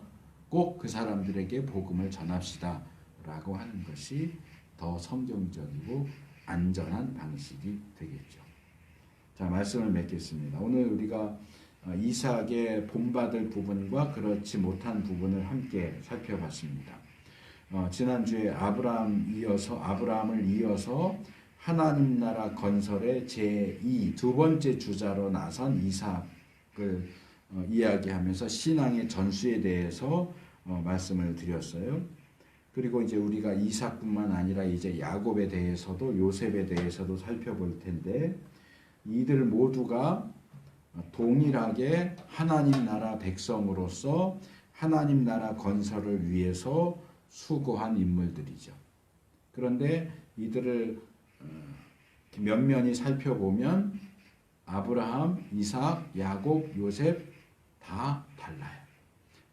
꼭 그 사람들에게 복음을 전합시다 라고 하는 것이 더 성경적이고 안전한 방식이 되겠죠. 자, 말씀을 맺겠습니다. 오늘 우리가 이삭의 본받을 부분과 그렇지 못한 부분을 함께 살펴봤습니다. 지난주에 아브라함을 이어서 하나님 나라 건설의 제2 두 번째 주자로 나선 이삭을 이야기하면서 신앙의 전수에 대해서 말씀을 드렸어요. 그리고 이제 우리가 이삭뿐만 아니라 이제 야곱에 대해서도 요셉에 대해서도 살펴볼 텐데 이들 모두가 동일하게 하나님 나라 백성으로서 하나님 나라 건설을 위해서 수고한 인물들이죠. 그런데 이들을 면면히 살펴보면 아브라함, 이삭, 야곱, 요셉 다 달라요.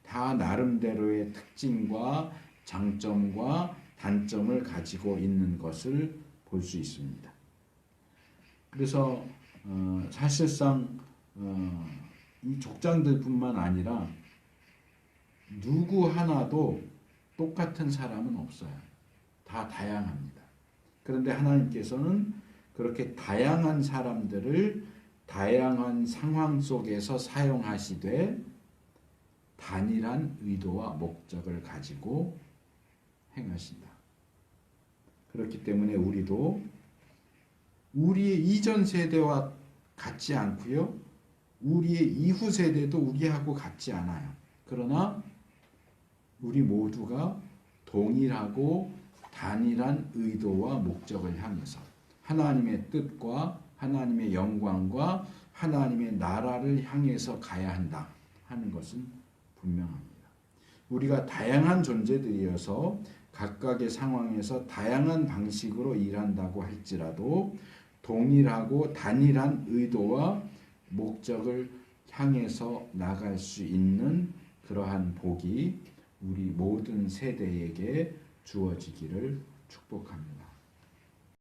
다 나름대로의 특징과 장점과 단점을 가지고 있는 것을 볼 수 있습니다. 그래서 사실상 이 족장들뿐만 아니라 누구 하나도 똑같은 사람은 없어요. 다 다양합니다. 그런데 하나님께서는 그렇게 다양한 사람들을 다양한 상황 속에서 사용하시되 단일한 의도와 목적을 가지고 행하신다. 그렇기 때문에 우리도 우리의 이전 세대와 같지 않고요. 우리의 이후 세대도 우리하고 같지 않아요. 그러나 우리 모두가 동일하고 단일한 의도와 목적을 향해서 하나님의 뜻과 하나님의 영광과 하나님의 나라를 향해서 가야 한다 하는 것은 분명합니다. 우리가 다양한 존재들이어서 각각의 상황에서 다양한 방식으로 일한다고 할지라도 동일하고 단일한 의도와 목적을 향해서 나갈 수 있는 그러한 복이 우리 모든 세대에게 주어지기를 축복합니다.